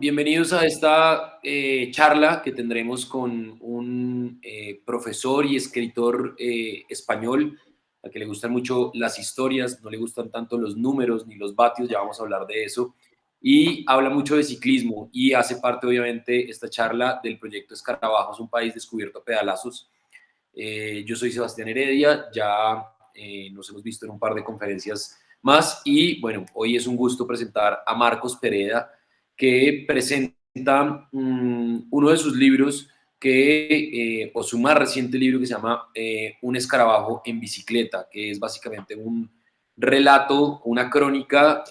bienvenidos a esta charla que tendremos con un profesor y escritor español al que le gustan mucho las historias, no le gustan tanto los números ni los vatios, ya vamos a hablar de eso, y habla mucho de ciclismo y hace parte obviamente esta charla del proyecto Escarabajos, un país descubierto a pedalazos. Yo soy Sebastián Heredia, ya nos hemos visto en un par de conferencias más y bueno, hoy es un gusto presentar a Marcos Pereda, que presenta uno de sus libros, o su más reciente libro, que se llama Un escarabajo en bicicleta, que es básicamente un relato, una crónica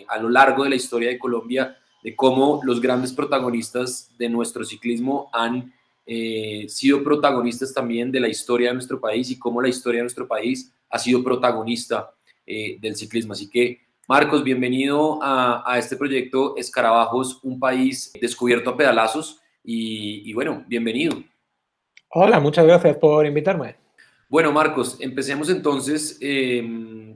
a lo largo de la historia de Colombia de cómo los grandes protagonistas de nuestro ciclismo han sido protagonistas también de la historia de nuestro país y cómo la historia de nuestro país ha sido protagonista del ciclismo. Así que Marcos, bienvenido a este proyecto Escarabajos, un país descubierto a pedalazos y bueno, bienvenido. Hola, muchas gracias por invitarme. Bueno, Marcos, empecemos entonces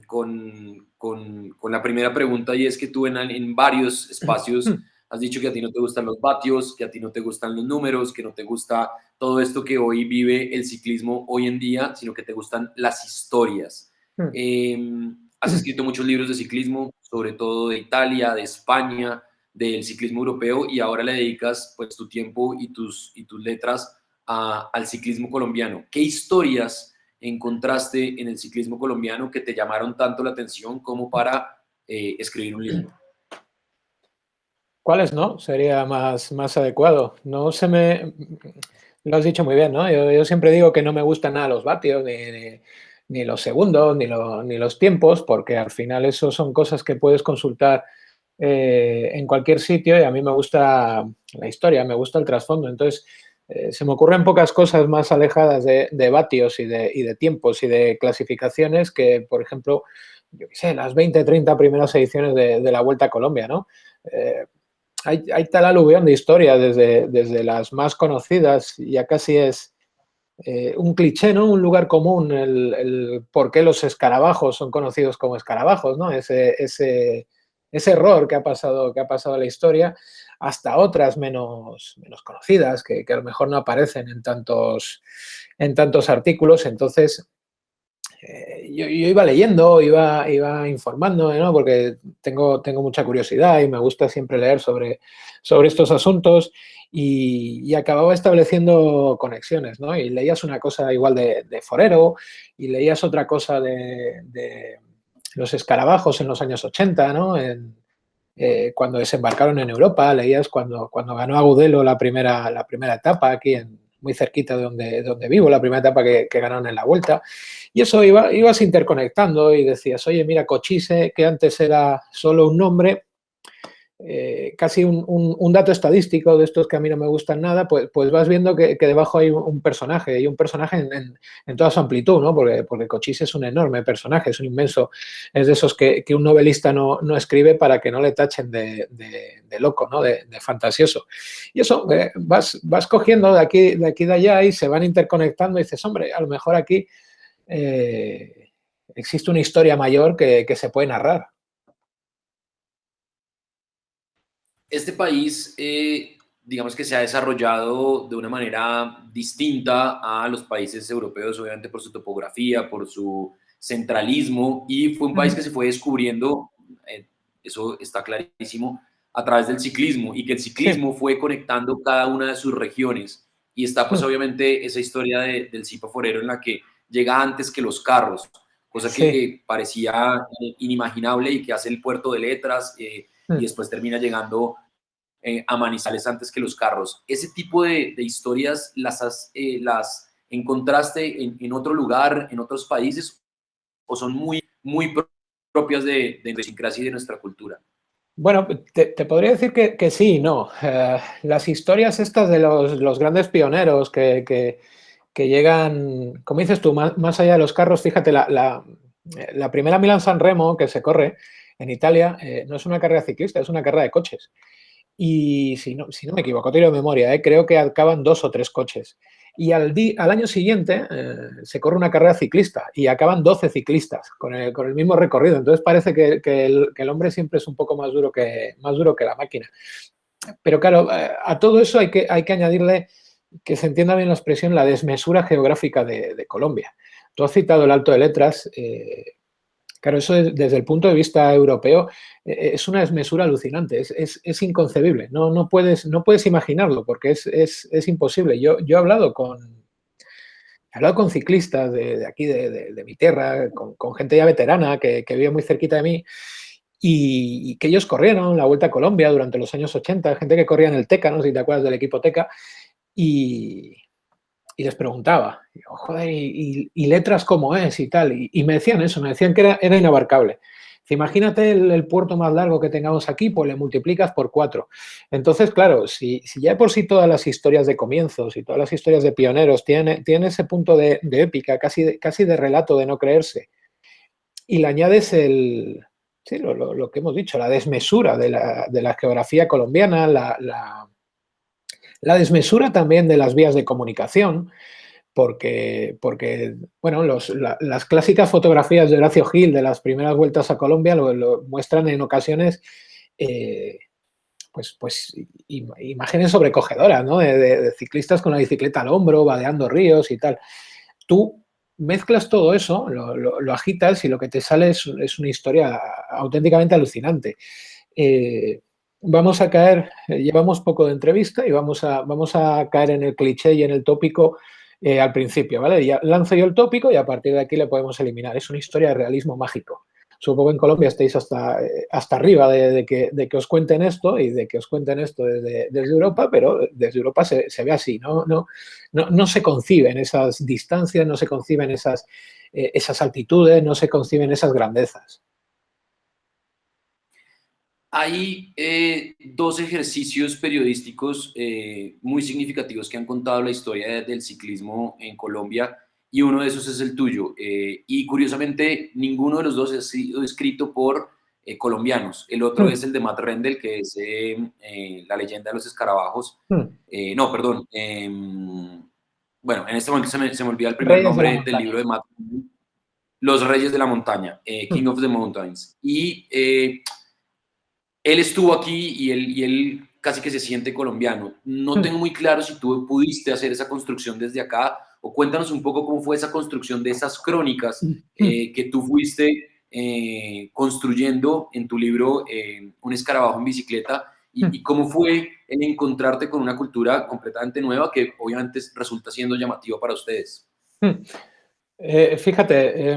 con la primera pregunta y es que tú en varios espacios has dicho que a ti no te gustan los vatios, que a ti no te gustan los números, que no te gusta todo esto que hoy vive el ciclismo hoy en día, sino que te gustan las historias. Has escrito muchos libros de ciclismo, sobre todo de Italia, de España, del ciclismo europeo, y ahora le dedicas pues tu tiempo y tus letras al ciclismo colombiano. ¿Qué historias encontraste en el ciclismo colombiano que te llamaron tanto la atención como para escribir un libro? ¿Cuáles no? Sería más adecuado. No se me... Lo has dicho muy bien, ¿no? Yo siempre digo que no me gustan nada los vatios, ni los segundos, ni los tiempos, porque al final eso son cosas que puedes consultar en cualquier sitio y a mí me gusta la historia, me gusta el trasfondo. Entonces, se me ocurren pocas cosas más alejadas de vatios y de tiempos y de clasificaciones que, por ejemplo, yo qué sé, las 20, 30 primeras ediciones de la Vuelta a Colombia, ¿no? Hay tal aluvión de historia desde las más conocidas, ya casi es un cliché, ¿no? Un lugar común, el por qué los escarabajos son conocidos como escarabajos, ¿no? Ese error que ha pasado a la historia, hasta otras menos conocidas, que a lo mejor no aparecen en tantos artículos. Entonces, yo iba leyendo, iba informándome, ¿no? Porque tengo mucha curiosidad y me gusta siempre leer sobre estos asuntos y acababa estableciendo conexiones, ¿no? Y leías una cosa igual de Forero y leías otra cosa de los escarabajos en los años 80, ¿no? Cuando desembarcaron en Europa, leías cuando ganó Agudelo la primera etapa aquí muy cerquita de donde vivo, la primera etapa que ganaron en la Vuelta. Y eso ibas interconectando y decías, oye, mira, Cochise, que antes era solo un nombre, casi un dato estadístico de estos que a mí no me gustan nada, pues vas viendo que debajo hay un personaje, y un personaje en toda su amplitud, ¿no? Porque Cochise es un enorme personaje, es un inmenso, es de esos que un novelista no escribe para que no le tachen de loco, ¿no? De fantasioso. Y eso, vas cogiendo de aquí, de allá y se van interconectando y dices, hombre, a lo mejor aquí existe una historia mayor que se puede narrar. Este país, digamos que se ha desarrollado de una manera distinta a los países europeos, obviamente por su topografía, por su centralismo, y fue un país que se fue descubriendo, eso está clarísimo, a través del ciclismo, y que el ciclismo fue conectando cada una de sus regiones. Y está pues obviamente esa historia del Cipa Forero en la que llega antes que los carros, cosa que parecía inimaginable y que hace el puerto de Letras, y después termina llegando a Manizales antes que los carros. ¿Ese tipo de historias las encontraste en otro lugar, en otros países, o son muy propias de la idiosincrasia y de nuestra cultura? Bueno, te podría decir que sí y no. Las historias estas de los grandes pioneros que llegan, como dices tú, más allá de los carros, fíjate, la primera Milán-San Remo que se corre en Italia no es una carrera ciclista, es una carrera de coches. Y si no me equivoco, tiro de memoria, creo que acaban 2 o 3 coches. Y al año siguiente se corre una carrera ciclista y acaban 12 ciclistas con el mismo recorrido. Entonces parece que el hombre siempre es un poco más duro que la máquina. Pero claro, a todo eso hay que añadirle que se entienda bien la expresión, la desmesura geográfica de Colombia. Tú has citado el Alto de Letras. Claro, eso desde el punto de vista europeo es una desmesura alucinante, es inconcebible. No puedes imaginarlo porque es imposible. Yo he hablado con ciclistas de aquí, de mi tierra, con gente ya veterana que vive muy cerquita de mí y que ellos corrieron la Vuelta a Colombia durante los años 80, gente que corría en el Teca, no sé si te acuerdas del equipo Teca, y, y les preguntaba, digo, joder, ¿y letras cómo es y tal? Y me decían eso, me decían que era inabarcable. Imagínate el puerto más largo que tengamos aquí, pues le multiplicas por 4. Entonces, claro, si ya de por sí todas las historias de comienzos y todas las historias de pioneros tienen ese punto de épica, casi de relato, de no creerse, y le añades sí, lo que hemos dicho, la desmesura de la geografía colombiana, la desmesura también de las vías de comunicación, porque bueno, las clásicas fotografías de Horacio Gil de las primeras vueltas a Colombia lo muestran en ocasiones, pues imágenes sobrecogedoras, ¿no? De ciclistas con la bicicleta al hombro, vadeando ríos y tal. Tú mezclas todo eso, lo agitas y lo que te sale es una historia auténticamente alucinante. Vamos a caer, llevamos poco de entrevista y vamos a caer en el cliché y en el tópico al principio, ¿vale? Ya lanzo yo el tópico y a partir de aquí le podemos eliminar. Es una historia de realismo mágico. Supongo que en Colombia estáis hasta arriba de que os cuenten esto y de que os cuenten esto desde Europa, pero desde Europa se ve así, no se conciben esas distancias, no se conciben esas altitudes, no se conciben esas grandezas. Hay dos ejercicios periodísticos muy significativos que han contado la historia del ciclismo en Colombia y uno de esos es el tuyo. Y curiosamente, ninguno de los dos ha sido escrito por colombianos. El otro es el de Matt Rendell, que es La leyenda de los escarabajos. No, perdón. Bueno, en este momento se me olvida el primer Reyes de la nombre del montaña. libro de Matt Rendell. Los Reyes de la Montaña, King of the Mountains. Y él estuvo aquí y él casi que se siente colombiano. No tengo muy claro si tú pudiste hacer esa construcción desde acá o cuéntanos un poco cómo fue esa construcción de esas crónicas que tú fuiste construyendo en tu libro Un escarabajo en bicicleta y cómo fue el encontrarte con una cultura completamente nueva que obviamente resulta siendo llamativa para ustedes. Fíjate,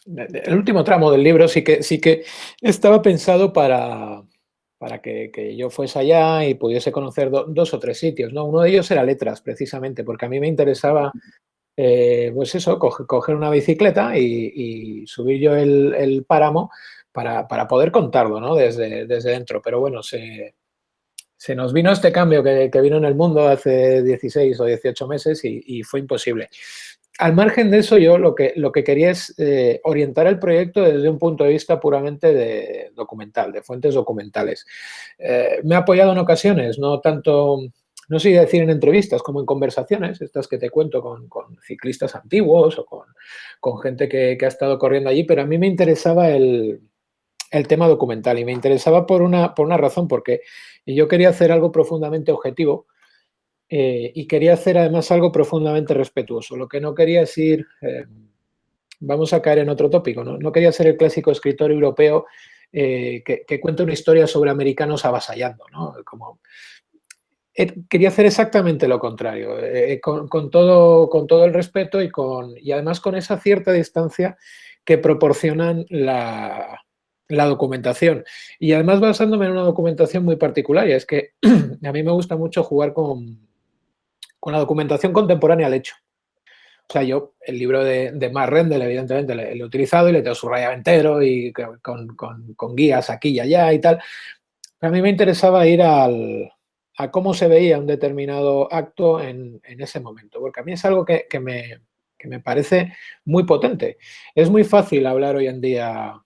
el último tramo del libro sí que estaba pensado para que yo fuese allá y pudiese conocer dos o tres sitios, ¿no? Uno de ellos era Letras, precisamente, porque a mí me interesaba, pues eso, coger una bicicleta y subir yo el páramo para poder contarlo, ¿no? Desde dentro. Pero bueno, se nos vino este cambio que vino en el mundo hace 16 o 18 meses y fue imposible. Al margen de eso, yo lo que quería es orientar el proyecto desde un punto de vista puramente documental, de fuentes documentales. Me ha apoyado en ocasiones, no tanto, no sé decir en entrevistas como en conversaciones, estas que te cuento con ciclistas antiguos o con gente que ha estado corriendo allí, pero a mí me interesaba el tema documental y me interesaba por una razón, porque yo quería hacer algo profundamente objetivo. Y quería hacer además algo profundamente respetuoso. Lo que no quería es ir, vamos a caer en otro tópico, no quería ser el clásico escritor europeo que cuenta una historia sobre americanos avasallando, ¿no? Quería hacer exactamente lo contrario, con todo el respeto y además con esa cierta distancia que proporcionan la documentación. Y además basándome en una documentación muy particular, y es que a mí me gusta mucho jugar con la documentación contemporánea al hecho. O sea, yo el libro de Mark Rendell, evidentemente, le he utilizado y le tengo subrayado entero y con guías aquí y allá y tal. Pero a mí me interesaba ir a cómo se veía un determinado acto en ese momento, porque a mí es algo que me parece muy potente. Es muy fácil hablar hoy en día.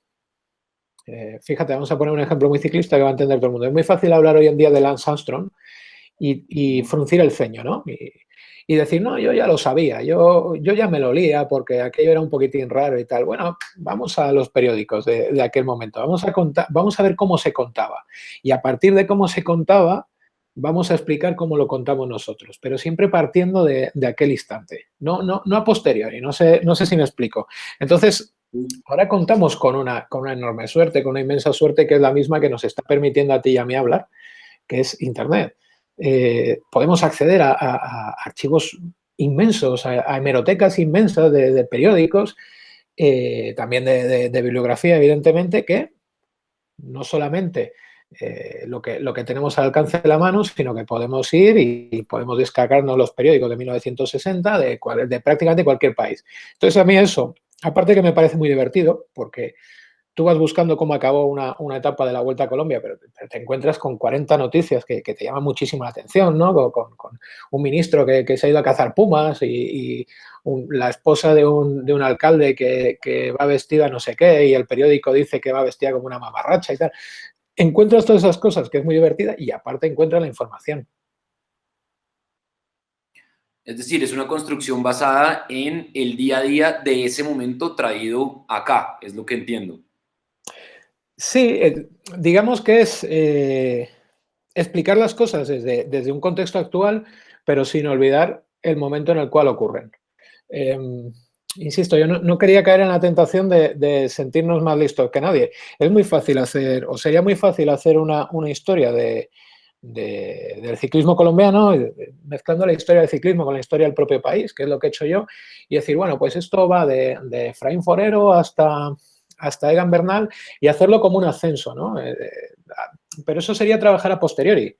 Fíjate, vamos a poner un ejemplo muy ciclista que va a entender todo el mundo. Es muy fácil hablar hoy en día de Lance Armstrong y fruncir el ceño, ¿no? Y decir, no, yo ya lo sabía, yo ya me lo olía porque aquello era un poquitín raro y tal. Bueno, vamos a los periódicos de aquel momento, vamos a ver cómo se contaba. Y a partir de cómo se contaba, vamos a explicar cómo lo contamos nosotros, pero siempre partiendo de aquel instante, no a posteriori, no sé si me explico. Entonces, ahora contamos con una enorme suerte, con una inmensa suerte que es la misma que nos está permitiendo a ti y a mí hablar, que es Internet. Podemos acceder a archivos inmensos, a hemerotecas inmensas de periódicos, también de bibliografía, evidentemente, que no solamente lo que tenemos al alcance de la mano, sino que podemos ir y podemos descargarnos los periódicos de 1960 de prácticamente cualquier país. Entonces, a mí eso, aparte que me parece muy divertido, porque tú vas buscando cómo acabó una etapa de la Vuelta a Colombia, pero te encuentras con 40 noticias que te llaman muchísimo la atención, ¿no? Con un ministro que se ha ido a cazar pumas y la esposa de un alcalde que va vestida no sé qué y el periódico dice que va vestida como una mamarracha y tal. Encuentras todas esas cosas que es muy divertida y aparte encuentras la información. Es decir, es una construcción basada en el día a día de ese momento traído acá, es lo que entiendo. Sí, digamos que es explicar las cosas desde un contexto actual, pero sin olvidar el momento en el cual ocurren. Eh, Insisto, yo no quería caer en la tentación de sentirnos más listos que nadie. Es muy fácil hacer, o sería muy fácil hacer una historia del ciclismo colombiano, mezclando la historia del ciclismo con la historia del propio país, que es lo que he hecho yo, y decir, bueno, pues esto va de Efraín Forero hasta Egan Bernal y hacerlo como un ascenso, ¿no? Pero eso sería trabajar a posteriori.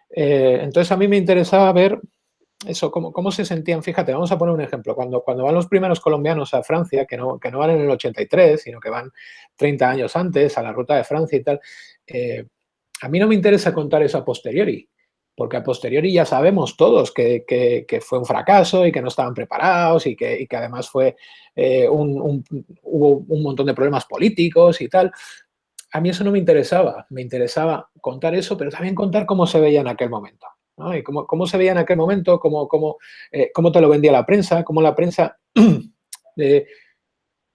Entonces a mí me interesaba ver eso, cómo se sentían. Fíjate, vamos a poner un ejemplo. Cuando van los primeros colombianos a Francia, que no van en el 83, sino que van 30 años antes a la ruta de Francia y tal, a mí no me interesa contar eso a posteriori, porque a posteriori ya sabemos todos que fue un fracaso y que no estaban preparados y que además hubo un montón de problemas políticos y tal. A mí eso no me interesaba contar eso, pero también contar cómo se veía en aquel momento, ¿no? Y cómo se veía en aquel momento, cómo te lo vendía la prensa, cómo la prensa, eh,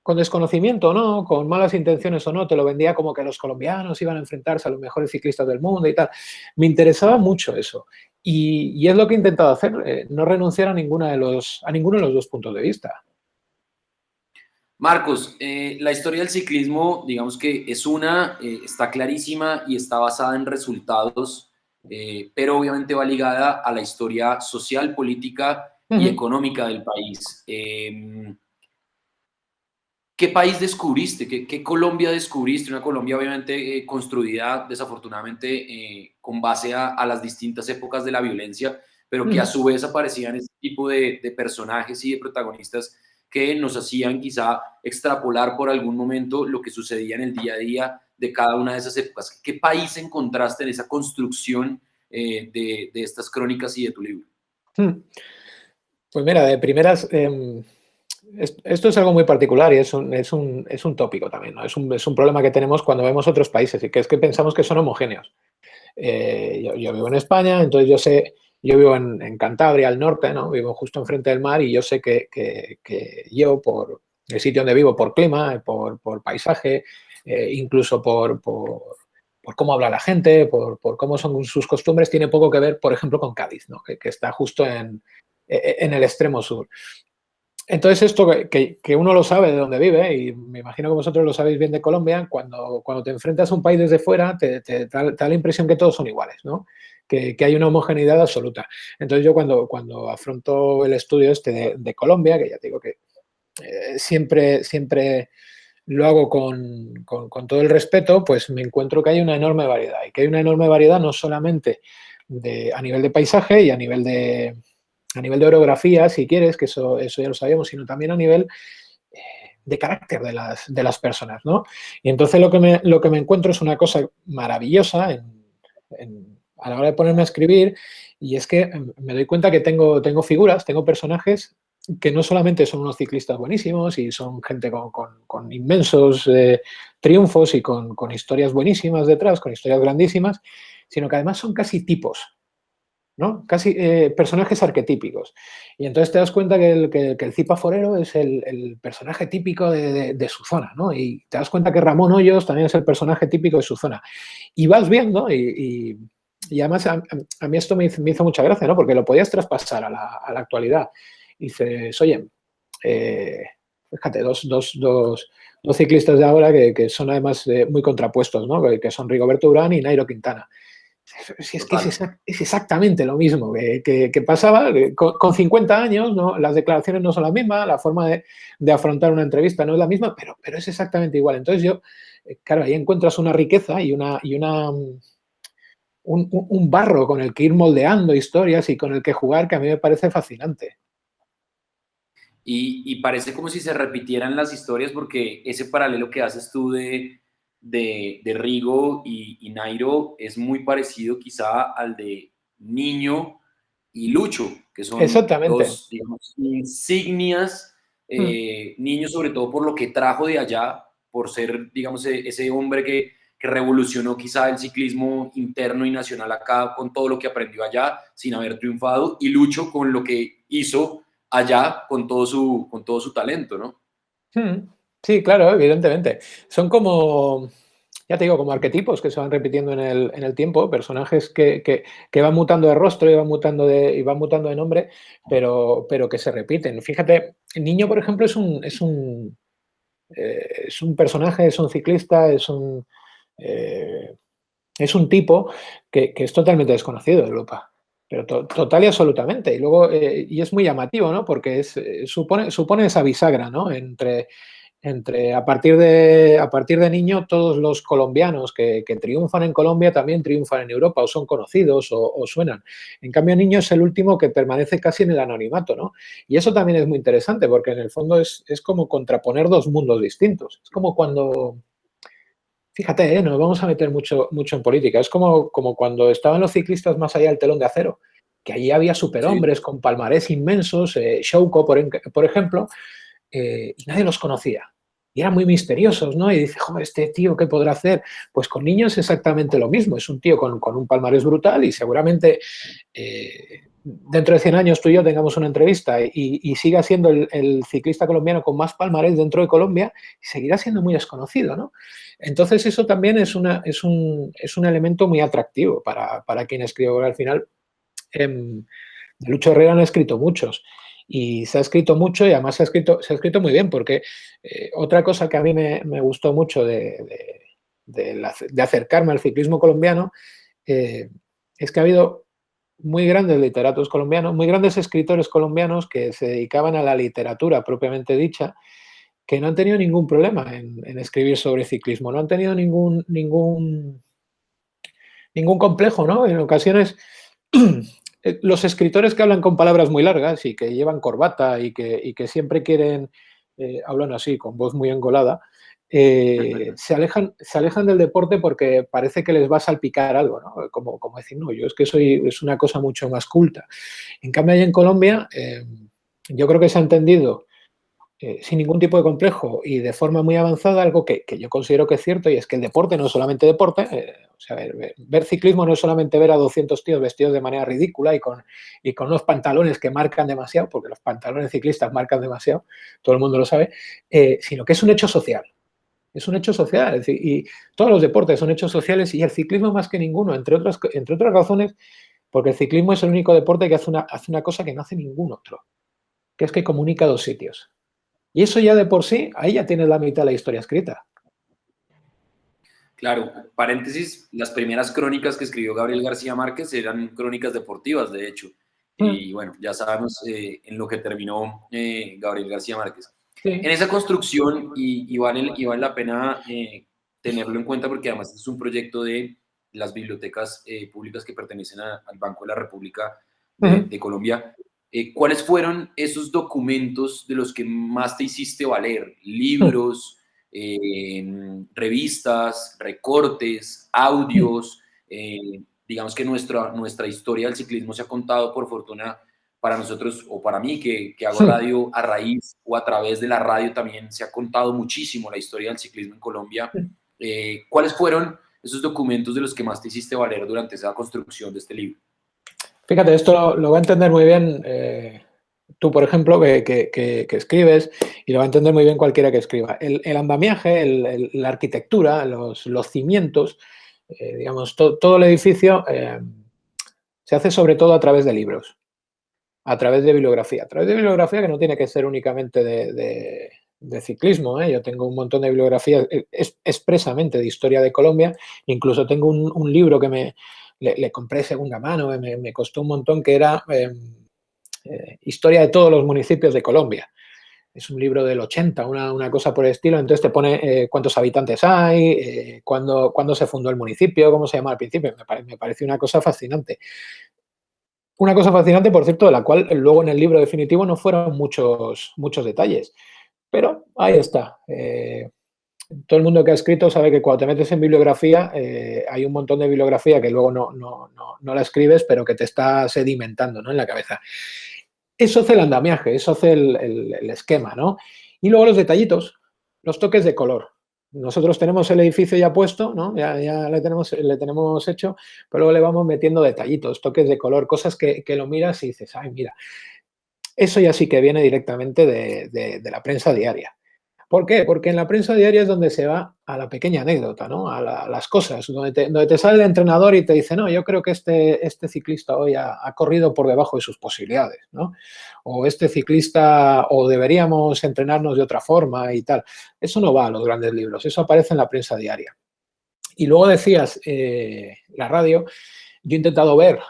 con desconocimiento o no, con malas intenciones o no, te lo vendía como que los colombianos iban a enfrentarse a los mejores ciclistas del mundo y tal. Me interesaba mucho eso. Y es lo que he intentado hacer, no renunciar a ninguno de los dos puntos de vista. Marcos, la historia del ciclismo, digamos que está clarísima y está basada en resultados, pero obviamente va ligada a la historia social, política Uh y -huh. económica del país. ¿Qué país descubriste? ¿Qué Colombia descubriste? Una Colombia obviamente construida desafortunadamente con base a las distintas épocas de la violencia, pero Uh que a -huh. su vez aparecían este tipo de personajes y de protagonistas que nos hacían quizá extrapolar por algún momento lo que sucedía en el día a día de cada una de esas épocas. ¿Qué país encontraste en esa construcción de estas crónicas y de tu libro? Pues mira, de primeras, esto es algo muy particular y es un tópico también, ¿no? Es un problema que tenemos cuando vemos otros países y que es que pensamos que son homogéneos. Yo vivo en España, entonces yo vivo en Cantabria, al norte, ¿no? Vivo justo enfrente del mar y yo sé que yo, por el sitio donde vivo, por clima, por paisaje, incluso por cómo habla la gente, por cómo son sus costumbres, tiene poco que ver, por ejemplo, con Cádiz, ¿no? Que está justo en el extremo sur. Entonces, esto que uno lo sabe de dónde vive, y me imagino que vosotros lo sabéis bien de Colombia, cuando te enfrentas a un país desde fuera, te da la impresión que todos son iguales, ¿no? Que hay una homogeneidad absoluta. Entonces, yo cuando afronto el estudio este de Colombia, que ya te digo que siempre lo hago con todo el respeto, pues me encuentro que hay una enorme variedad, y que hay una enorme variedad no solamente a nivel de paisaje y a nivel de orografía, si quieres, que eso ya lo sabíamos, sino también a nivel de carácter de las personas, ¿no? Y entonces lo que me encuentro es una cosa maravillosa a la hora de ponerme a escribir, y es que me doy cuenta que tengo figuras, tengo personajes que no solamente son unos ciclistas buenísimos y son gente con inmensos triunfos y con historias buenísimas detrás, con historias grandísimas, sino que además son casi tipos. ¿no? Casi personajes arquetípicos. Y entonces te das cuenta que el Cipa Forero es el personaje típico de su zona, ¿no? Y te das cuenta que Ramón Hoyos también es el personaje típico de su zona. Y vas viendo, y además a mí esto me hizo mucha gracia, ¿no? Porque lo podías traspasar a la actualidad. Y dices, oye, fíjate, dos ciclistas de ahora que son además muy contrapuestos, ¿no? Que son Rigoberto Urán y Nairo Quintana. Si es que Total. es exactamente lo mismo que pasaba con 50 años, ¿no? Las declaraciones no son las mismas, la forma de afrontar una entrevista no es la misma, pero es exactamente igual. Entonces yo, claro, ahí encuentras una riqueza un barro con el que ir moldeando historias y con el que jugar que a mí me parece fascinante. Y parece como si se repitieran las historias porque ese paralelo que haces tú de Rigo y Nairo es muy parecido quizá al de Niño y Lucho, que son Exactamente. dos, digamos, insignias. Mm. Niño sobre todo por lo que trajo de allá, por ser, digamos, ese hombre que revolucionó quizá el ciclismo interno y nacional acá con todo lo que aprendió allá sin haber triunfado, y Lucho con lo que hizo allá con todo su talento, ¿no? Mm. Sí, claro, evidentemente. Son como, ya te digo, como arquetipos que se van repitiendo en el tiempo, personajes que van mutando de rostro y van mutando de nombre, pero que se repiten. Fíjate, el Niño, por ejemplo, es un personaje, es un ciclista, eh, es un tipo que es totalmente desconocido de Europa, pero total y absolutamente. Y luego, y es muy llamativo, ¿no? Porque supone esa bisagra, ¿no? Entre a partir de niño, todos los colombianos que triunfan en Colombia también triunfan en Europa, o son conocidos o suenan. En cambio, niño es el último que permanece casi en el anonimato, ¿no? Y eso también es muy interesante, porque en el fondo es como contraponer dos mundos distintos. Es como cuando, fíjate, nos vamos a meter mucho en política. Es como cuando estaban los ciclistas más allá del telón de acero, que allí había Sí. superhombres con palmarés inmensos, Shouko, por ejemplo, y nadie los conocía. Y eran muy misteriosos, ¿no? Y dice, joder, este tío, ¿qué podrá hacer? Pues con niños es exactamente lo mismo. Es un tío con un palmarés brutal y seguramente dentro de 100 años tú y yo tengamos una entrevista y siga siendo el ciclista colombiano con más palmarés dentro de Colombia y seguirá siendo muy desconocido, ¿no? Entonces eso también es un elemento muy atractivo para quien escribe. Al final, de Lucho Herrera han escrito muchos y se ha escrito mucho y además se ha escrito muy bien porque otra cosa que a mí me gustó mucho de acercarme al ciclismo colombiano eh, es que ha habido muy grandes literatos colombianos, muy grandes escritores colombianos que se dedicaban a la literatura propiamente dicha, que no han tenido ningún problema en escribir sobre ciclismo, no han tenido ningún complejo, ¿no? En ocasiones los escritores que hablan con palabras muy largas y que llevan corbata y que siempre quieren, hablan así, con voz muy engolada, se alejan del deporte porque parece que les va a salpicar algo, ¿no? Como decir, no, yo es que es una cosa mucho más culta. En cambio, allá en Colombia, yo creo que se ha entendido sin ningún tipo de complejo y de forma muy avanzada, algo que yo considero que es cierto, y es que el deporte no es solamente deporte. O sea, ver ciclismo no es solamente ver a 200 tíos vestidos de manera ridícula y con unos pantalones que marcan demasiado, porque los pantalones ciclistas marcan demasiado, todo el mundo lo sabe, sino que es un hecho social. Es un hecho social, es decir, y todos los deportes son hechos sociales y el ciclismo más que ninguno, entre otras razones, porque el ciclismo es el único deporte que hace una cosa que no hace ningún otro, que es que comunica dos sitios. Y eso ya de por sí, ahí ya tienes la mitad de la historia escrita. Claro, paréntesis, las primeras crónicas que escribió Gabriel García Márquez eran crónicas deportivas, de hecho. Mm, Y bueno, ya sabemos en lo que terminó Gabriel García Márquez. En sí. esa construcción, y vale la pena tenerlo en cuenta porque además es un proyecto de las bibliotecas públicas que pertenecen al Banco de la República Ujú. de Colombia, ¿cuáles fueron esos documentos de los que más te hiciste valer? Mm, Libros, revistas, recortes, mm, audios. Digamos que nuestra historia del ciclismo se ha contado, por fortuna, para nosotros o para mí, que hago mm. radio a raíz o a través de la radio también, se ha contado muchísimo la historia del ciclismo en Colombia. ¿Cuáles fueron esos documentos de los que más te hiciste valer durante esa construcción de este libro? Fíjate, esto lo va a entender muy bien tú, por ejemplo, que escribes, y lo va a entender muy bien cualquiera que escriba. El andamiaje, la arquitectura, los cimientos, digamos, todo el edificio se hace sobre todo a través de libros, a través de bibliografía. A través de bibliografía que no tiene que ser únicamente de ciclismo, ¿eh? Yo tengo un montón de bibliografías expresamente de historia de Colombia. Incluso tengo un libro que le compré de segunda mano, me costó un montón, que era Historia de todos los municipios de Colombia. Es un libro del 80, una cosa por el estilo. Entonces te pone cuántos habitantes hay, cuándo se fundó el municipio, cómo se llama al principio. Me pareció una cosa fascinante. Una cosa fascinante, por cierto, de la cual luego en el libro definitivo no fueron muchos detalles. Pero ahí está. Todo el mundo que ha escrito sabe que cuando te metes en bibliografía, hay un montón de bibliografía que luego no la escribes, pero que te está sedimentando, ¿no?, en la cabeza. Eso hace el andamiaje, eso hace el esquema, ¿no? Y luego los detallitos, los toques de color. Nosotros tenemos el edificio ya puesto, ¿no? Ya le tenemos hecho, pero luego le vamos metiendo detallitos, toques de color, cosas que lo miras y dices, ay, mira, eso ya sí que viene directamente de la prensa diaria. ¿Por qué? Porque en la prensa diaria es donde se va a la pequeña anécdota, ¿no? A las cosas, donde te sale el entrenador y te dice, no, yo creo que este ciclista hoy ha corrido por debajo de sus posibilidades, ¿no? O este ciclista, o deberíamos entrenarnos de otra forma y tal. Eso no va a los grandes libros, eso aparece en la prensa diaria. Y luego decías, la radio, yo he intentado ver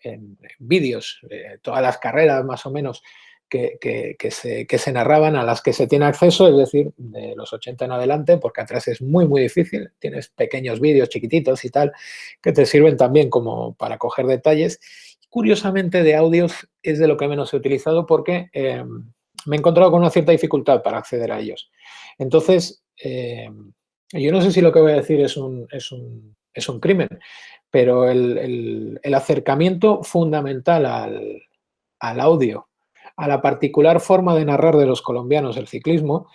en vídeos todas las carreras más o menos que se narraban, a las que se tiene acceso, es decir, de los 80 en adelante, porque atrás es muy difícil. Tienes pequeños vídeos chiquititos y tal, que te sirven también como para coger detalles. Curiosamente, de audios es de lo que menos he utilizado, porque me he encontrado con una cierta dificultad para acceder a ellos. Entonces, yo no sé si lo que voy a decir es un crimen, pero el acercamiento fundamental al audio, a la particular forma de narrar de los colombianos el ciclismo,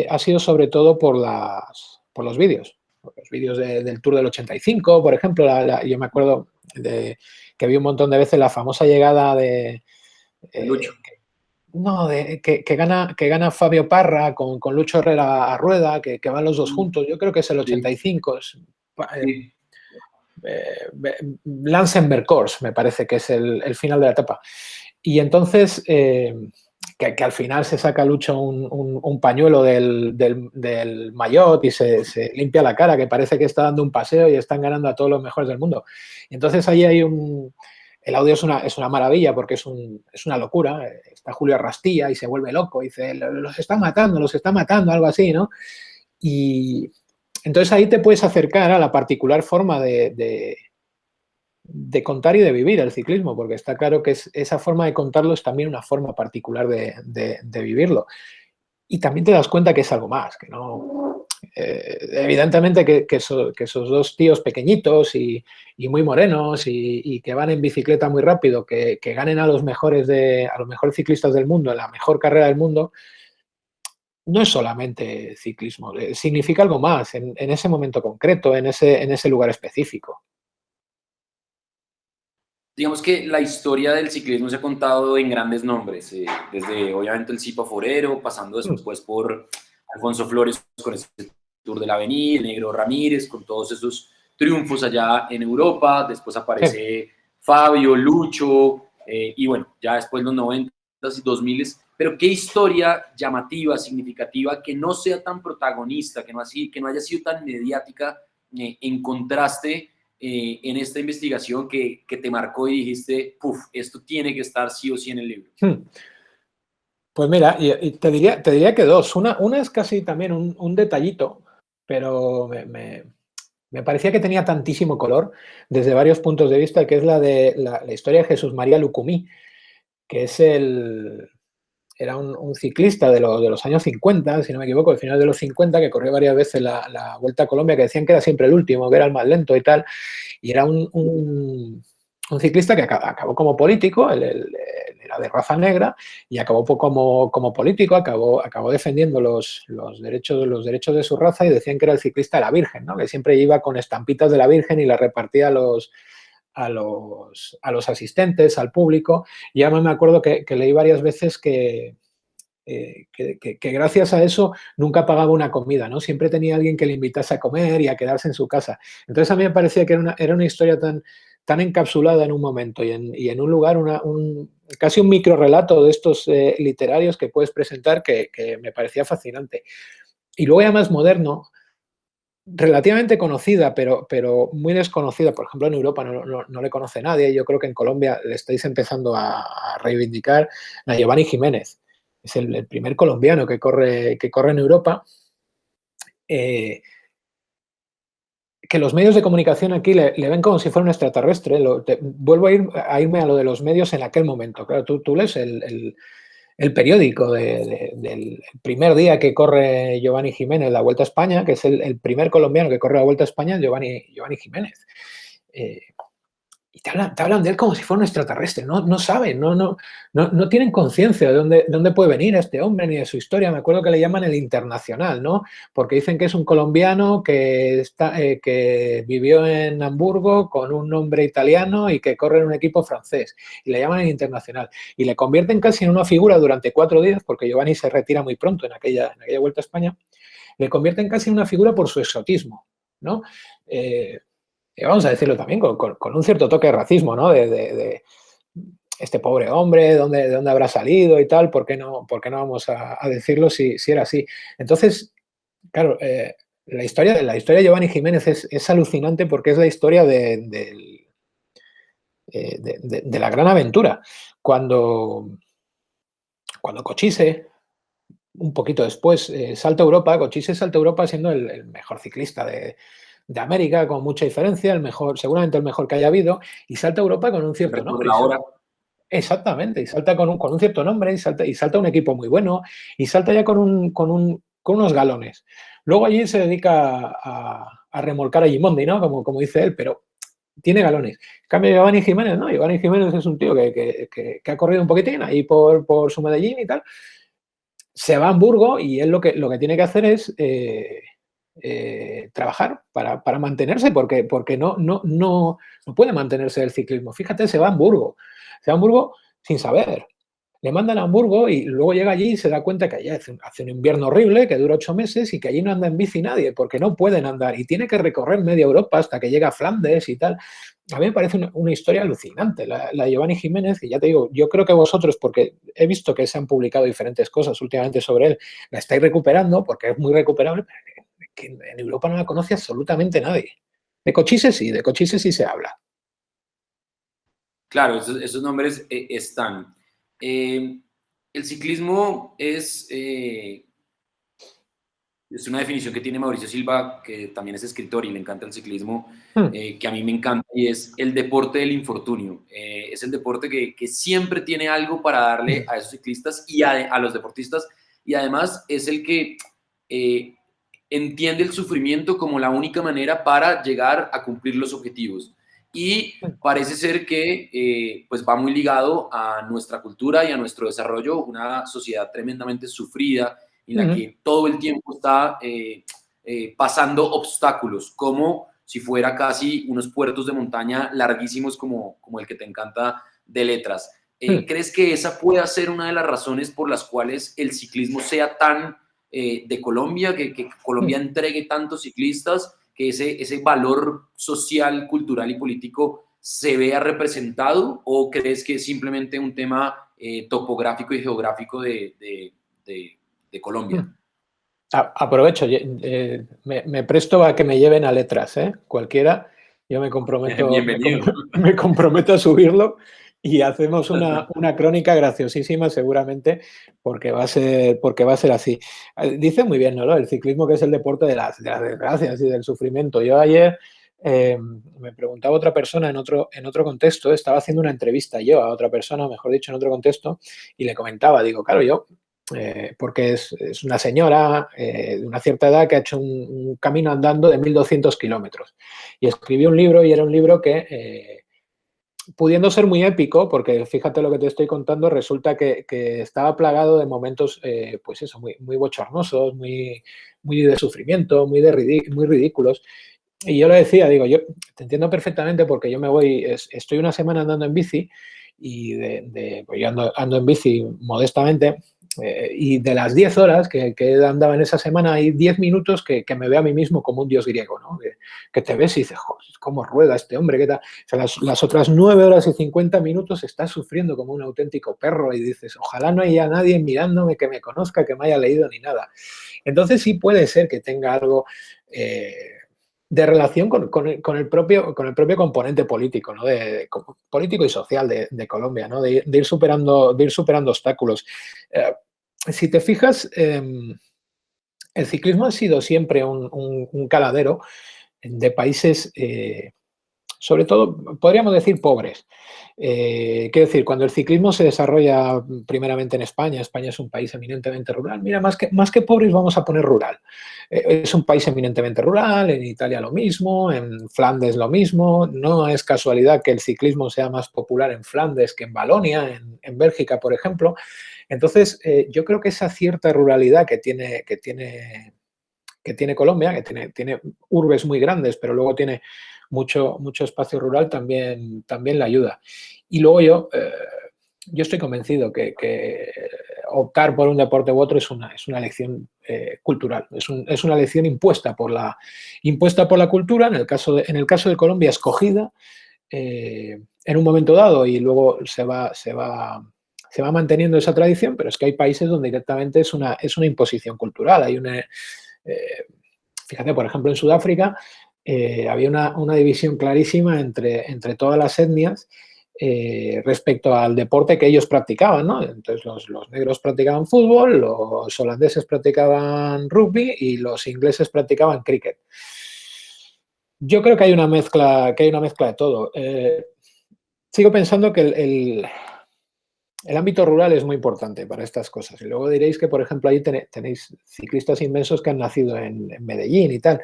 ha sido sobre todo por los vídeos. Los vídeos del Tour del 85, por ejemplo. Yo me acuerdo que vi un montón de veces la famosa llegada de... Lucho. No, que gana Fabio Parra con Lucho Herrera a rueda, que van los dos juntos. Yo creo que es el 85. Sí. Lansenberg-Kors, me parece que es el final de la etapa. Y entonces, que al final se saca Lucho un pañuelo del maillot y se limpia la cara, que parece que está dando un paseo y están ganando a todos los mejores del mundo. Y entonces ahí hay el audio es una maravilla, porque es una locura. Está Julio Rastilla y se vuelve loco y dice, los está matando, algo así, ¿no? Y entonces ahí te puedes acercar a la particular forma de contar y de vivir el ciclismo, porque está claro que esa forma de contarlo es también una forma particular de vivirlo. Y también te das cuenta que es algo más, que no... evidentemente que esos dos tíos pequeñitos y muy morenos y que van en bicicleta muy rápido, que ganen a los mejores ciclistas del mundo, en la mejor carrera del mundo, no es solamente ciclismo, significa algo más en ese momento concreto, en ese lugar específico. Digamos que la historia del ciclismo se ha contado en grandes nombres, desde obviamente el Cipa Forero, pasando después por Alfonso Flores con ese Tour de la Avenida, el Negro Ramírez con todos esos triunfos allá en Europa, después aparece Fabio, Lucho, y bueno, ya después los 90 y 2000, pero qué historia llamativa, significativa, que no sea tan protagonista, que no haya sido tan mediática, en contraste en esta investigación que te marcó y dijiste, puf, esto tiene que estar sí o sí en el libro. Pues mira, y te diría que dos. Una es casi también un detallito, pero me parecía que tenía tantísimo color desde varios puntos de vista, que es la de la historia de Jesús María Lucumí, que era un ciclista de los años 50, si no me equivoco, al final de los 50, que corrió varias veces la Vuelta a Colombia, que decían que era siempre el último, que era el más lento y tal. Y era un ciclista que acabó como político, él era de raza negra, y acabó como político, acabó defendiendo los derechos de su raza, y decían que era el ciclista de la Virgen, ¿no? Que siempre iba con estampitas de la Virgen y las repartía a los asistentes, al público. Y además me acuerdo que leí varias veces que gracias a eso nunca pagaba una comida, ¿no? Siempre tenía alguien que le invitase a comer y a quedarse en su casa. Entonces a mí me parecía que era una historia tan encapsulada en un momento y en un lugar, casi un microrelato de estos literarios que puedes presentar que me parecía fascinante. Y luego ya más moderno, relativamente conocida, pero muy desconocida. Por ejemplo, en Europa no le conoce nadie. Yo creo que en Colombia le estáis empezando a reivindicar a Giovanni Jiménez. Es el primer colombiano que corre en Europa. Que los medios de comunicación aquí le ven como si fuera un extraterrestre. Vuelvo a irme a lo de los medios en aquel momento. Claro, tú lees el periódico del primer día que corre Giovanni Jiménez la Vuelta a España, que es el primer colombiano que corre la Vuelta a España, Giovanni Jiménez. Y te hablan de él como si fuera un extraterrestre, no saben, no tienen conciencia de dónde puede venir este hombre ni de su historia. Me acuerdo que le llaman el internacional, ¿no? Porque dicen que es un colombiano que vivió en Hamburgo con un nombre italiano y que corre en un equipo francés. Y le llaman el internacional. Y le convierten casi en una figura durante 4 días, porque Giovanni se retira muy pronto en aquella Vuelta a España. Le convierten casi en una figura por su exotismo, ¿no? Vamos a decirlo también, con un cierto toque de racismo, ¿no? De este pobre hombre, ¿de dónde habrá salido y tal? ¿Por qué no vamos a decirlo si era así? Entonces, claro, la historia de Giovanni Jiménez es alucinante porque es la historia de la gran aventura. Cuando Cochise, un poquito después, salta a Europa, Cochise salta a Europa siendo el mejor ciclista de América, con mucha diferencia, seguramente el mejor que haya habido, y salta a Europa con un cierto nombre. Exactamente, y salta con un cierto nombre, y salta un equipo muy bueno, y salta ya con unos galones. Luego allí se dedica a remolcar a Gimondi, ¿no? Como dice él, pero tiene galones. En cambio, Giovanni Jiménez, ¿no? Giovanni Jiménez es un tío que ha corrido un poquitín ahí por su Medellín y tal. Se va a Hamburgo y él lo que tiene que hacer es trabajar para mantenerse, porque no puede mantenerse del ciclismo. Fíjate, se va a Hamburgo sin saber. Le mandan a Hamburgo y luego llega allí y se da cuenta que allí hace un invierno horrible, que dura 8 meses y que allí no anda en bici nadie, porque no pueden andar y tiene que recorrer media Europa hasta que llega a Flandes y tal. A mí me parece una historia alucinante, la de Giovanni Jiménez, y ya te digo, yo creo que vosotros, porque he visto que se han publicado diferentes cosas últimamente sobre él, la estáis recuperando porque es muy recuperable, pero que en Europa no la conoce absolutamente nadie. De Cochise sí se habla. Claro, esos nombres están. El ciclismo es una definición que tiene Mauricio Silva, que también es escritor y le encanta el ciclismo, que a mí me encanta, y es el deporte del infortunio. Es el deporte que siempre tiene algo para darle a esos ciclistas y a los deportistas, y además es el que entiende el sufrimiento como la única manera para llegar a cumplir los objetivos. Y parece ser que pues va muy ligado a nuestra cultura y a nuestro desarrollo, una sociedad tremendamente sufrida, en la que todo el tiempo está pasando obstáculos, como si fuera casi unos puertos de montaña larguísimos como el que te encanta de Letras. ¿Crees que esa puede ser una de las razones por las cuales el ciclismo sea tan de Colombia, que Colombia entregue tantos ciclistas, que ese valor social, cultural y político se vea representado? ¿O crees que es simplemente un tema topográfico y geográfico de Colombia? Aprovecho, me presto a que me lleven a Letras, cualquiera. Yo me comprometo, me comprometo a subirlo y hacemos una crónica graciosísima seguramente, porque va a ser así. Dice muy bien, ¿no? El ciclismo, que es el deporte de las desgracias y del sufrimiento. Yo ayer me preguntaba otra persona en otro contexto, estaba haciendo una entrevista yo a otra persona, mejor dicho, en otro contexto, y le comentaba, digo, claro, yo porque es una señora de una cierta edad que ha hecho un camino andando de 1.200 kilómetros. Y escribió un libro, y era un libro que, pudiendo ser muy épico, porque fíjate lo que te estoy contando, resulta que estaba plagado de momentos, pues eso, muy, muy bochornosos, muy de sufrimiento, muy ridículos. y yo le decía, digo, yo te entiendo perfectamente porque yo me voy, estoy una semana andando en bici y pues yo ando en bici modestamente, y de las 10 horas que andaba en esa semana, hay 10 minutos que me veo a mí mismo como un dios griego, ¿no? Que te ves y dices, joder, ¿cómo rueda este hombre? ¿Qué tal? O sea, las otras 9 horas y 50 minutos estás sufriendo como un auténtico perro y dices, ojalá no haya nadie mirándome que me conozca, que me haya leído ni nada. Entonces sí puede ser que tenga algo de relación con el propio componente político, ¿no? Político y social de Colombia, ¿no? De ir superando obstáculos. Si te fijas, el ciclismo ha sido siempre un caladero de países, sobre todo, podríamos decir, pobres. Quiero decir, cuando el ciclismo se desarrolla primeramente en España, España es un país eminentemente rural. Mira, más que pobres vamos a poner rural. Es un país eminentemente rural, en Italia lo mismo, en Flandes lo mismo. No es casualidad que el ciclismo sea más popular en Flandes que en Valonia, en Bélgica, por ejemplo. Entonces, yo creo que esa cierta ruralidad que tiene Colombia, que tiene urbes muy grandes, pero luego tiene mucho espacio rural, también le ayuda. Y luego yo estoy convencido que optar por un deporte u otro es una elección cultural, es una elección impuesta por la cultura, en el caso de Colombia, escogida en un momento dado y luego se va manteniendo esa tradición, pero es que hay países donde directamente es una imposición cultural. Fíjate, por ejemplo, en Sudáfrica había una división clarísima entre todas las etnias respecto al deporte que ellos practicaban, ¿no? Entonces los negros practicaban fútbol, los holandeses practicaban rugby y los ingleses practicaban cricket. Yo creo que hay una mezcla de todo. Sigo pensando que el ámbito rural es muy importante para estas cosas. Y luego diréis que, por ejemplo, ahí tenéis ciclistas inmensos que han nacido en Medellín y tal.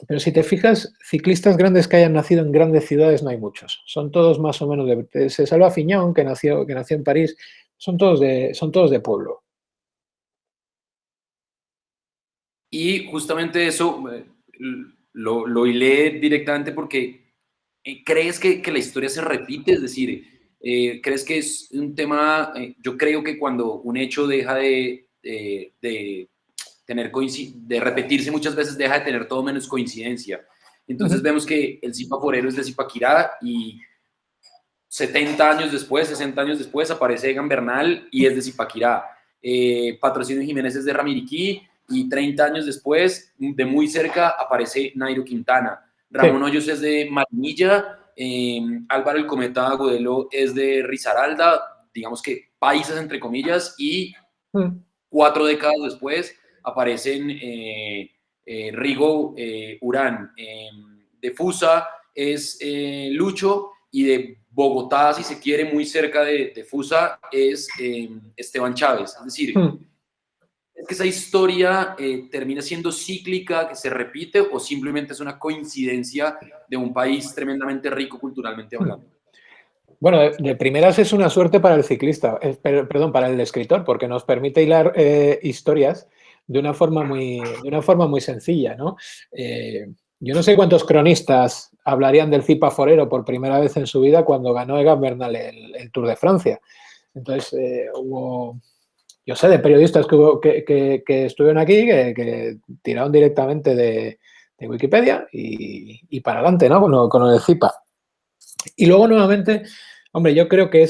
Pero si te fijas, ciclistas grandes que hayan nacido en grandes ciudades no hay muchos. Son todos más o menos se salva Fiñón, que nació en París, son todos de pueblo. Y justamente eso lo hilé directamente porque crees que la historia se repite, es decir, crees que es un tema, yo creo que cuando un hecho deja de tener de repetirse muchas veces, deja de tener todo menos coincidencia. Entonces Ujú. vemos que el Zipaforero es de Zipaquirá y 70 años después, 60 años después, aparece Egan Bernal y es de Zipaquirá. Patrocinio Jiménez es de Ramiriquí y 30 años después, de muy cerca, aparece Nairo Quintana. Ramón Sí. Hoyos es de Marinilla, Álvaro el Cometa Agudelo es de Risaralda, digamos que países entre comillas, y Mm. 4 décadas después aparecen Rigo Urán. De Fusa es Lucho y de Bogotá, si se quiere, muy cerca de Fusa, es Esteban Chávez. Es decir, Mm. ¿es que esa historia termina siendo cíclica, que se repite, o simplemente es una coincidencia de un país tremendamente rico culturalmente Mm. hablando? Bueno, de primeras es una suerte para el ciclista, perdón, para el escritor, porque nos permite hilar historias de una forma muy sencilla, ¿no? Yo no sé cuántos cronistas hablarían del Cipa Forero por primera vez en su vida cuando ganó Egan Bernal el Tour de Francia. Entonces, yo sé de periodistas que estuvieron aquí, que tiraron directamente de Wikipedia y para adelante, ¿no? Con el Cipa. Y luego, nuevamente, hombre, yo creo que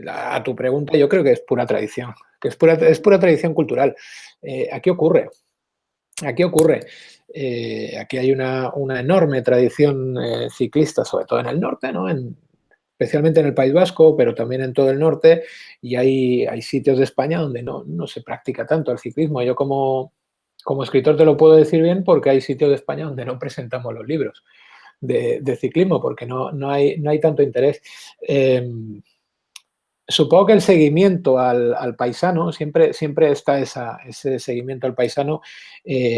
a tu pregunta, yo creo que es pura tradición, que es pura tradición cultural. Aquí ocurre, aquí ocurre. Aquí hay una enorme tradición ciclista, sobre todo en el norte, ¿no? Especialmente en el País Vasco, pero también en todo el norte, y hay sitios de España donde no se practica tanto el ciclismo. Yo como escritor te lo puedo decir bien porque hay sitios de España donde no presentamos los libros de ciclismo porque no hay tanto interés. Supongo que el seguimiento al paisano, siempre está ese seguimiento al paisano,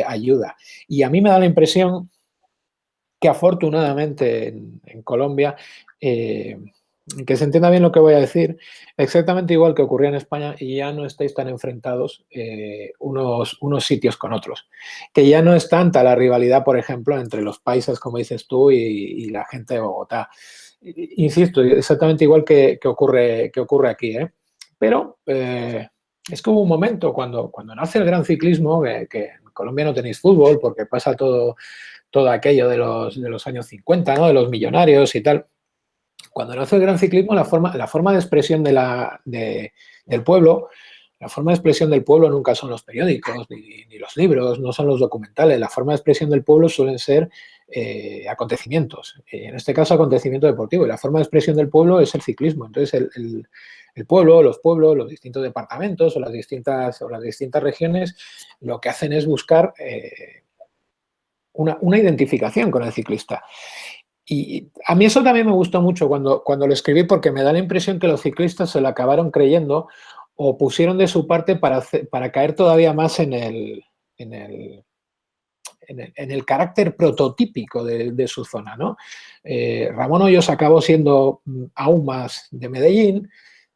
ayuda. Y a mí me da la impresión que afortunadamente en Colombia, que se entienda bien lo que voy a decir, exactamente igual que ocurría en España, y ya no estáis tan enfrentados unos sitios con otros. Que ya no es tanta la rivalidad, por ejemplo, entre los paisas, como dices tú, y la gente de Bogotá. Insisto, exactamente igual que ocurre aquí, ¿eh? Pero es que hubo un momento cuando nace el gran ciclismo, que en Colombia no tenéis fútbol porque pasa todo aquello de los años 50, ¿no? De los millonarios y tal. Cuando nace el gran ciclismo, la forma de expresión del pueblo, la forma de expresión del pueblo nunca son los periódicos, ni los libros, no son los documentales. La forma de expresión del pueblo suelen ser acontecimientos, en este caso acontecimiento deportivo, y la forma de expresión del pueblo es el ciclismo. Entonces, el pueblo, los pueblos, los distintos departamentos o las distintas regiones, lo que hacen es buscar una identificación con el ciclista. Y a mí eso también me gustó mucho cuando lo escribí, porque me da la impresión que los ciclistas se lo acabaron creyendo o pusieron de su parte para caer todavía más en el carácter prototípico de su zona, ¿no? Ramón Hoyos acabó siendo aún más de Medellín,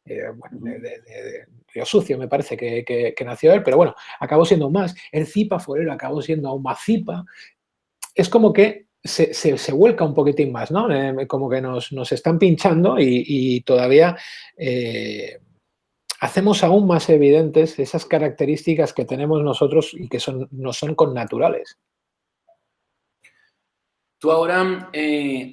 bueno, de Río Sucio me parece que nació él, pero bueno, acabó siendo más. El Zipa Forero acabó siendo aún más Zipa. Es como que se vuelca un poquitín más, ¿no? Como que nos están pinchando y todavía hacemos aún más evidentes esas características que tenemos nosotros y que nos son connaturales. Tú ahora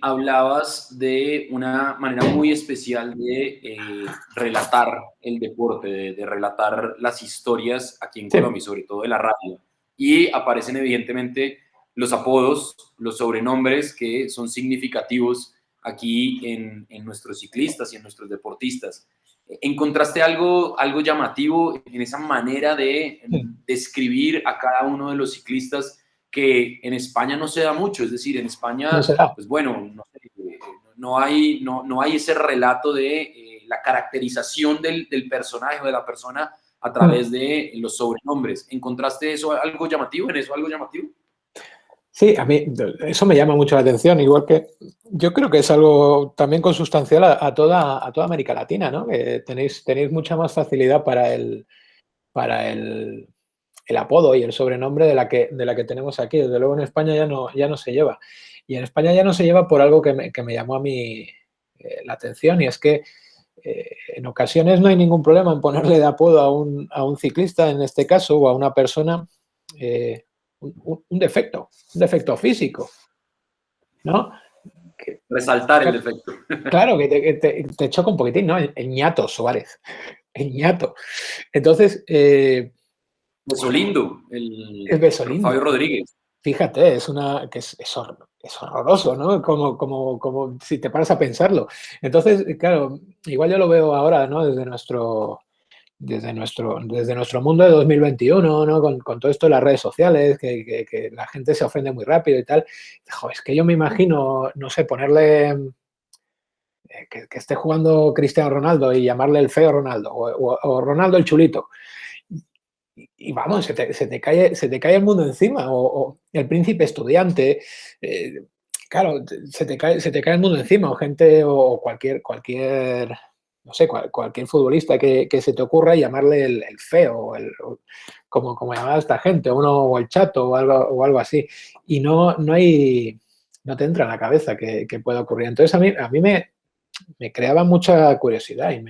hablabas de una manera muy especial de relatar el deporte, de relatar las historias aquí en Sí, Colombia, y sobre todo de la radio. Y aparecen evidentemente los apodos, los sobrenombres que son significativos aquí en nuestros ciclistas y en nuestros deportistas. ¿Encontraste algo llamativo en esa manera de sí. describir a cada uno de los ciclistas que en España no se da mucho? Es decir, en No España, será. pues bueno, no hay ese relato de la caracterización del personaje o de la persona a través de los sobrenombres. ¿Encontraste eso algo llamativo? ¿En eso algo llamativo? Sí, a mí eso me llama mucho la atención, igual que yo creo que es algo también consustancial a toda América Latina, ¿no? Que tenéis mucha más facilidad para el apodo y el sobrenombre de la que tenemos aquí. Desde luego en España ya no se lleva. Y en España ya no se lleva por algo que me llamó a mí la atención, y es que en ocasiones no hay ningún problema en ponerle de apodo a un ciclista, en este caso, o a una persona, eh, un defecto físico, ¿no? Que, Resaltar el defecto. claro, que te choca un poquitín, ¿no? El ñato Suárez, el ñato. Entonces, Beso lindo, es beso lindo. Fabio Rodríguez. Fíjate, es horroroso, ¿no? Como si te paras a pensarlo. Entonces, claro, igual yo lo veo ahora, ¿no? Desde nuestro mundo de 2021, ¿no? Con todo esto de las redes sociales, que la gente se ofende muy rápido y tal. Joder, es que yo me imagino, no sé, ponerle que esté jugando Cristiano Ronaldo y llamarle el feo Ronaldo o Ronaldo el chulito. Y vamos, se te cae el mundo encima, o el príncipe estudiante, claro, se te cae el mundo encima, o gente, o cualquier, no sé, cualquier futbolista que se te ocurra llamarle el feo, como llamaba a esta gente, o el chato, o algo así, y no te entra en la cabeza que pueda ocurrir. Entonces a mí me creaba mucha curiosidad, y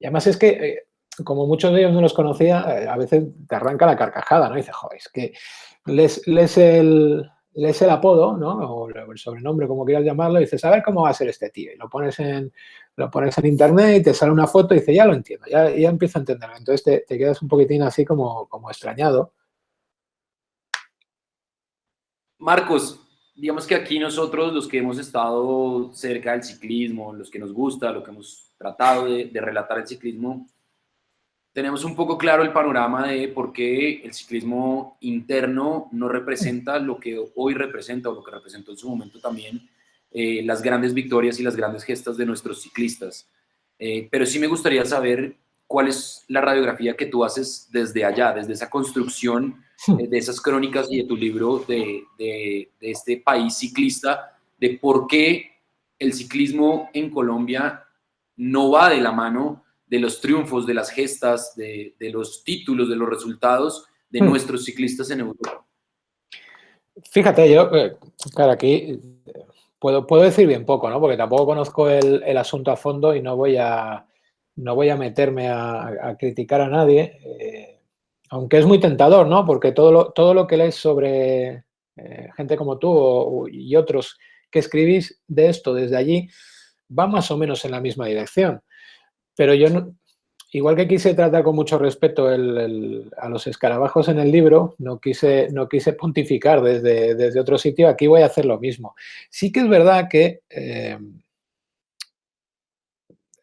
además es que, como muchos de ellos no los conocía, a veces te arranca la carcajada, ¿no? Y dices, joder, es que lees el apodo, ¿no? O el sobrenombre, como quieras llamarlo, y dices, a ver cómo va a ser este tío. Y lo pones en internet y te sale una foto y dices, ya lo entiendo, ya empiezo a entenderlo. Entonces te quedas un poquitín así como extrañado. Marcos, digamos que aquí nosotros, los que hemos estado cerca del ciclismo, los que nos gusta, lo que hemos tratado de relatar el ciclismo, tenemos un poco claro el panorama de por qué el ciclismo interno no representa lo que hoy representa o lo que representó en su momento también las grandes victorias y las grandes gestas de nuestros ciclistas. Pero sí me gustaría saber cuál es la radiografía que tú haces desde allá, desde esa construcción de esas crónicas y de tu libro de este país ciclista, de por qué el ciclismo en Colombia no va de la mano de los triunfos, de las gestas, de los títulos, de los resultados de nuestros ciclistas en Europa. Fíjate, yo, claro, aquí puedo decir bien poco, ¿no? Porque tampoco conozco el asunto a fondo y no voy a meterme a criticar a nadie, aunque es muy tentador, ¿no? Porque todo lo que lees sobre gente como tú y otros que escribís de esto desde allí va más o menos en la misma dirección. Pero yo, igual que quise tratar con mucho respeto a los escarabajos en el libro, no quise pontificar desde otro sitio, aquí voy a hacer lo mismo. Sí que es verdad que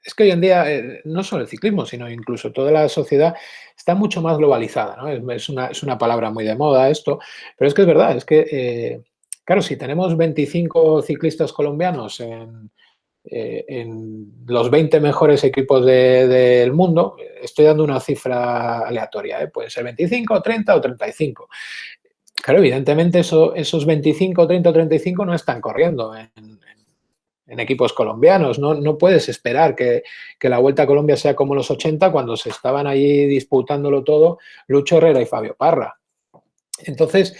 es que hoy en día no solo el ciclismo, sino incluso toda la sociedad está mucho más globalizada, ¿no? Es una palabra muy de moda esto, pero es que es verdad, es que, claro, si tenemos 25 ciclistas colombianos en los 20 mejores equipos del mundo, estoy dando una cifra aleatoria, puede ser 25, 30 o 35. Claro, evidentemente esos 25, 30 o 35 no están corriendo en equipos colombianos. No puedes esperar que la Vuelta a Colombia sea como los 80 cuando se estaban allí disputándolo todo Lucho Herrera y Fabio Parra. Entonces,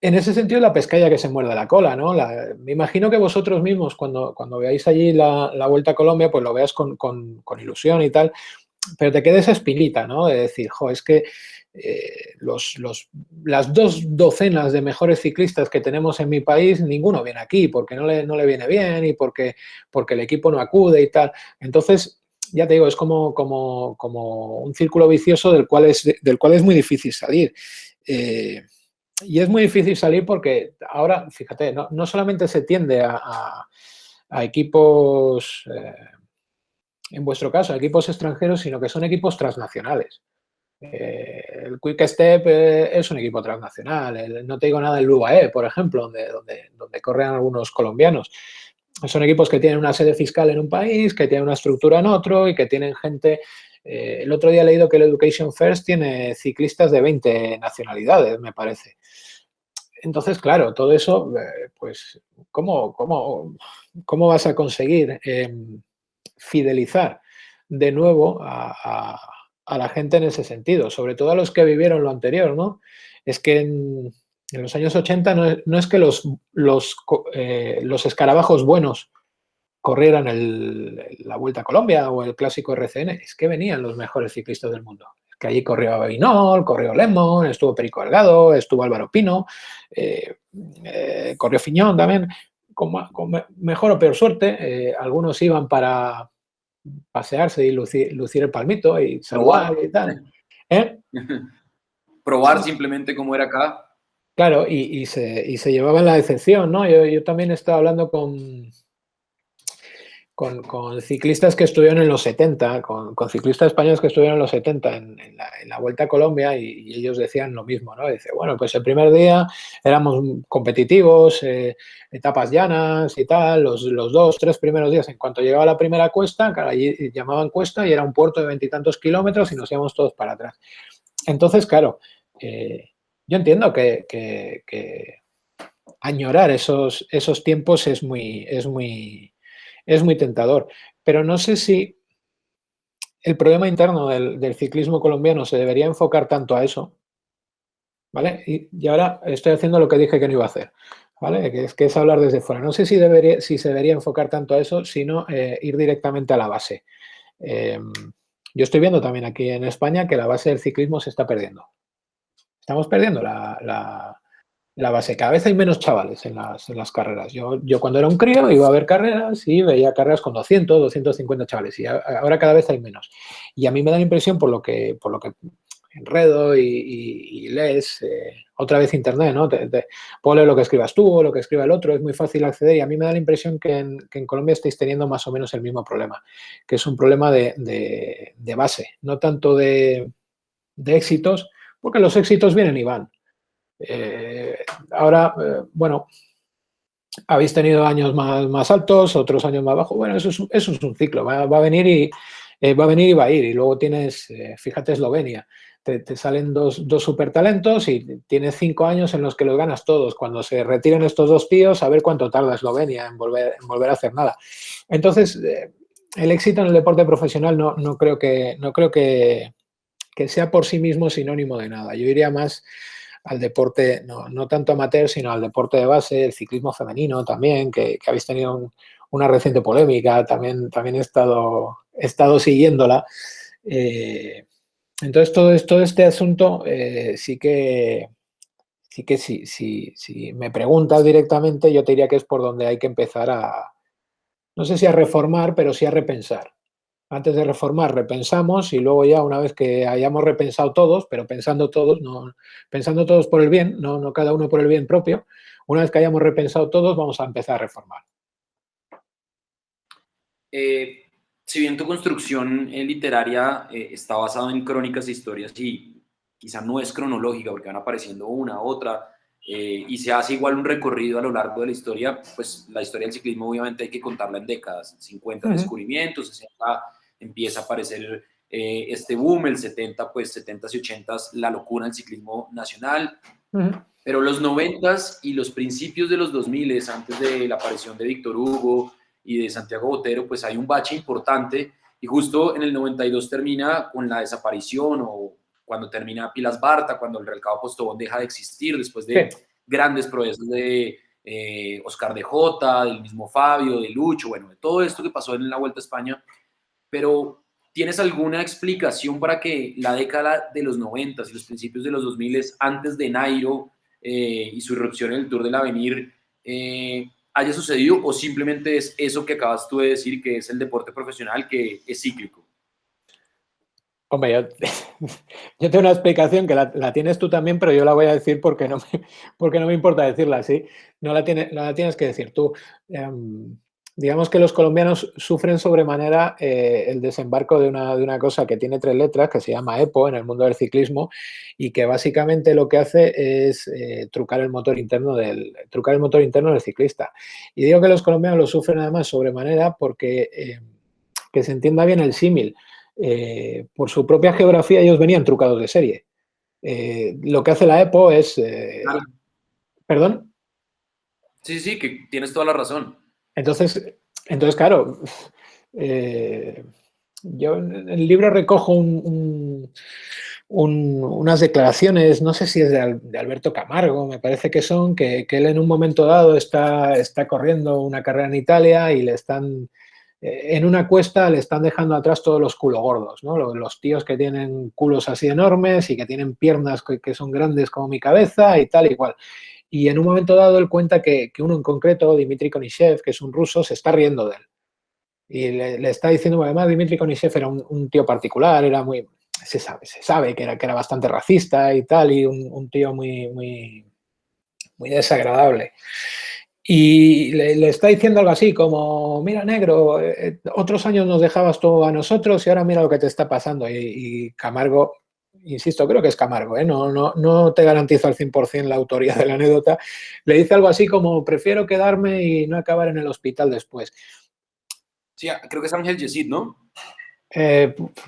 en ese sentido, la pescaya que se muerde la cola, ¿no? Me imagino que vosotros mismos, cuando veáis allí la Vuelta a Colombia, pues lo veas con ilusión y tal, pero te queda esa espinita, ¿no? De decir, jo, es que las 2 docenas de mejores ciclistas que tenemos en mi país, ninguno viene aquí porque no le viene bien y porque el equipo no acude y tal. Entonces, ya te digo, es como un círculo vicioso del cual es muy difícil salir. Y es muy difícil salir porque ahora, fíjate, no solamente se tiende a equipos, en vuestro caso, a equipos extranjeros, sino que son equipos transnacionales. El Quick Step es un equipo transnacional. No te digo nada del UAE, por ejemplo, donde corren algunos colombianos. Son equipos que tienen una sede fiscal en un país, que tienen una estructura en otro y que tienen gente. El otro día he leído que el Education First tiene ciclistas de 20 nacionalidades, me parece. Entonces, claro, todo eso, pues, ¿cómo vas a conseguir fidelizar de nuevo a la gente en ese sentido? Sobre todo a los que vivieron lo anterior, ¿no? Es que en los años 80 no es que los escarabajos buenos corrieran la Vuelta a Colombia o el clásico RCN, es que venían los mejores ciclistas del mundo. Que allí corrió Vinol, corrió Lemon, estuvo Perico Delgado, estuvo Álvaro Pino, corrió Fiñón también, con mejor o peor suerte. Algunos iban para pasearse y lucir el palmito y saludar y tal. Probar simplemente cómo era acá. Claro, y se llevaban la decepción, ¿no? Yo también estaba hablando con ciclistas que estuvieron en los 70, con ciclistas españoles que estuvieron en los 70 en la Vuelta a Colombia y ellos decían lo mismo, ¿no? Dice, bueno, pues el primer día éramos competitivos, etapas llanas y tal, los 2, 3 primeros días, en cuanto llegaba la primera cuesta, claro, allí llamaban cuesta y era un puerto de 20 y tantos kilómetros y nos íbamos todos para atrás. Entonces, claro, yo entiendo que añorar esos tiempos es muy tentador, pero no sé si el problema interno del ciclismo colombiano se debería enfocar tanto a eso, ¿vale? Y ahora estoy haciendo lo que dije que no iba a hacer, ¿vale? Que es hablar desde fuera. No sé si se debería enfocar tanto a eso, sino ir directamente a la base. Yo estoy viendo también aquí en España que la base del ciclismo se está perdiendo. Estamos perdiendo la base. Cada vez hay menos chavales en las carreras. Yo cuando era un crío iba a ver carreras y veía carreras con 200, 250 chavales y ahora cada vez hay menos. Y a mí me da la impresión por lo que enredo y lees otra vez internet, ¿no? Puedo leer lo que escribas tú o lo que escriba el otro, es muy fácil acceder y a mí me da la impresión que en Colombia estáis teniendo más o menos el mismo problema, que es un problema de base, no tanto de éxitos, porque los éxitos vienen y van. Ahora, bueno, habéis tenido años más altos, otros años más bajos. Bueno, eso es un ciclo, va a venir y va a ir. Y luego tienes, fíjate, Eslovenia. te salen dos super talentos y tienes 5 años en los que los ganas todos. Cuando se retiren estos 2 tíos, a ver cuánto tarda Eslovenia en volver a hacer nada. Entonces, el éxito en el deporte profesional no creo que sea por sí mismo sinónimo de nada. Yo iría más al deporte, no tanto amateur, sino al deporte de base, el ciclismo femenino también, que habéis tenido una reciente polémica, también he estado siguiéndola. Entonces, todo este asunto sí que si me preguntas directamente, yo te diría que es por donde hay que empezar no sé si a reformar, pero sí a repensar. Antes de reformar, repensamos y luego ya una vez que hayamos repensado todos, pero pensando todos por el bien, no cada uno por el bien propio, una vez que hayamos repensado todos, vamos a empezar a reformar. Si bien tu construcción literaria está basada en crónicas e historias y quizá no es cronológica porque van apareciendo una, otra, y se hace igual un recorrido a lo largo de la historia, pues la historia del ciclismo obviamente hay que contarla en décadas. 50 descubrimientos, 60 empieza a aparecer este boom, el 70, pues 70s y 80s, la locura del ciclismo nacional. Pero los 90s y los principios de los 2000s, antes de la aparición de Víctor Hugo y de Santiago Botero, pues hay un bache importante y justo en el 92 termina con la desaparición o cuando termina Pilas Barta, cuando el Recado Postobón deja de existir después de grandes proezas de Oscar de Jota, del mismo Fabio, de Lucho, bueno, de todo esto que pasó en la Vuelta a España. Pero ¿tienes alguna explicación para que la década de los 90 y los principios de los 2000 antes de Nairo y su irrupción en el Tour del Avenir haya sucedido o simplemente es eso que acabas tú de decir, que es el deporte profesional, que es cíclico? Hombre, yo tengo una explicación que la tienes tú también, pero yo la voy a decir porque no me importa decirla así. No la tienes que decir tú. Digamos que los colombianos sufren sobremanera el desembarco de una cosa que tiene 3 letras, que se llama EPO en el mundo del ciclismo, y que básicamente lo que hace es trucar el motor interno del ciclista. Y digo que los colombianos lo sufren además sobremanera porque, que se entienda bien el símil, por su propia geografía ellos venían trucados de serie. Lo que hace la EPO es... ¿Perdón? Sí, que tienes toda la razón. Entonces claro, yo en el libro recojo unas declaraciones, no sé si es de Alberto Camargo, me parece que son, que él en un momento dado está corriendo una carrera en Italia y en una cuesta le están dejando atrás todos los culo gordos, ¿no? Los tíos que tienen culos así enormes y que tienen piernas que son grandes como mi cabeza y tal y cual. Y en un momento dado él cuenta que uno en concreto, Dmitry Konishev, que es un ruso, se está riendo de él. Y le está diciendo, bueno, además Dmitry Konishev era un tío particular, era muy... Se sabe que era bastante racista y tal, y un tío muy desagradable. Y le está diciendo algo así como, mira, negro, otros años nos dejabas todo a nosotros y ahora mira lo que te está pasando. Y Camargo, insisto, creo que es Camargo, no te garantizo al 100% la autoría de la anécdota, le dice algo así como, prefiero quedarme y no acabar en el hospital después. Sí, creo que es Ángel Yesid, ¿no?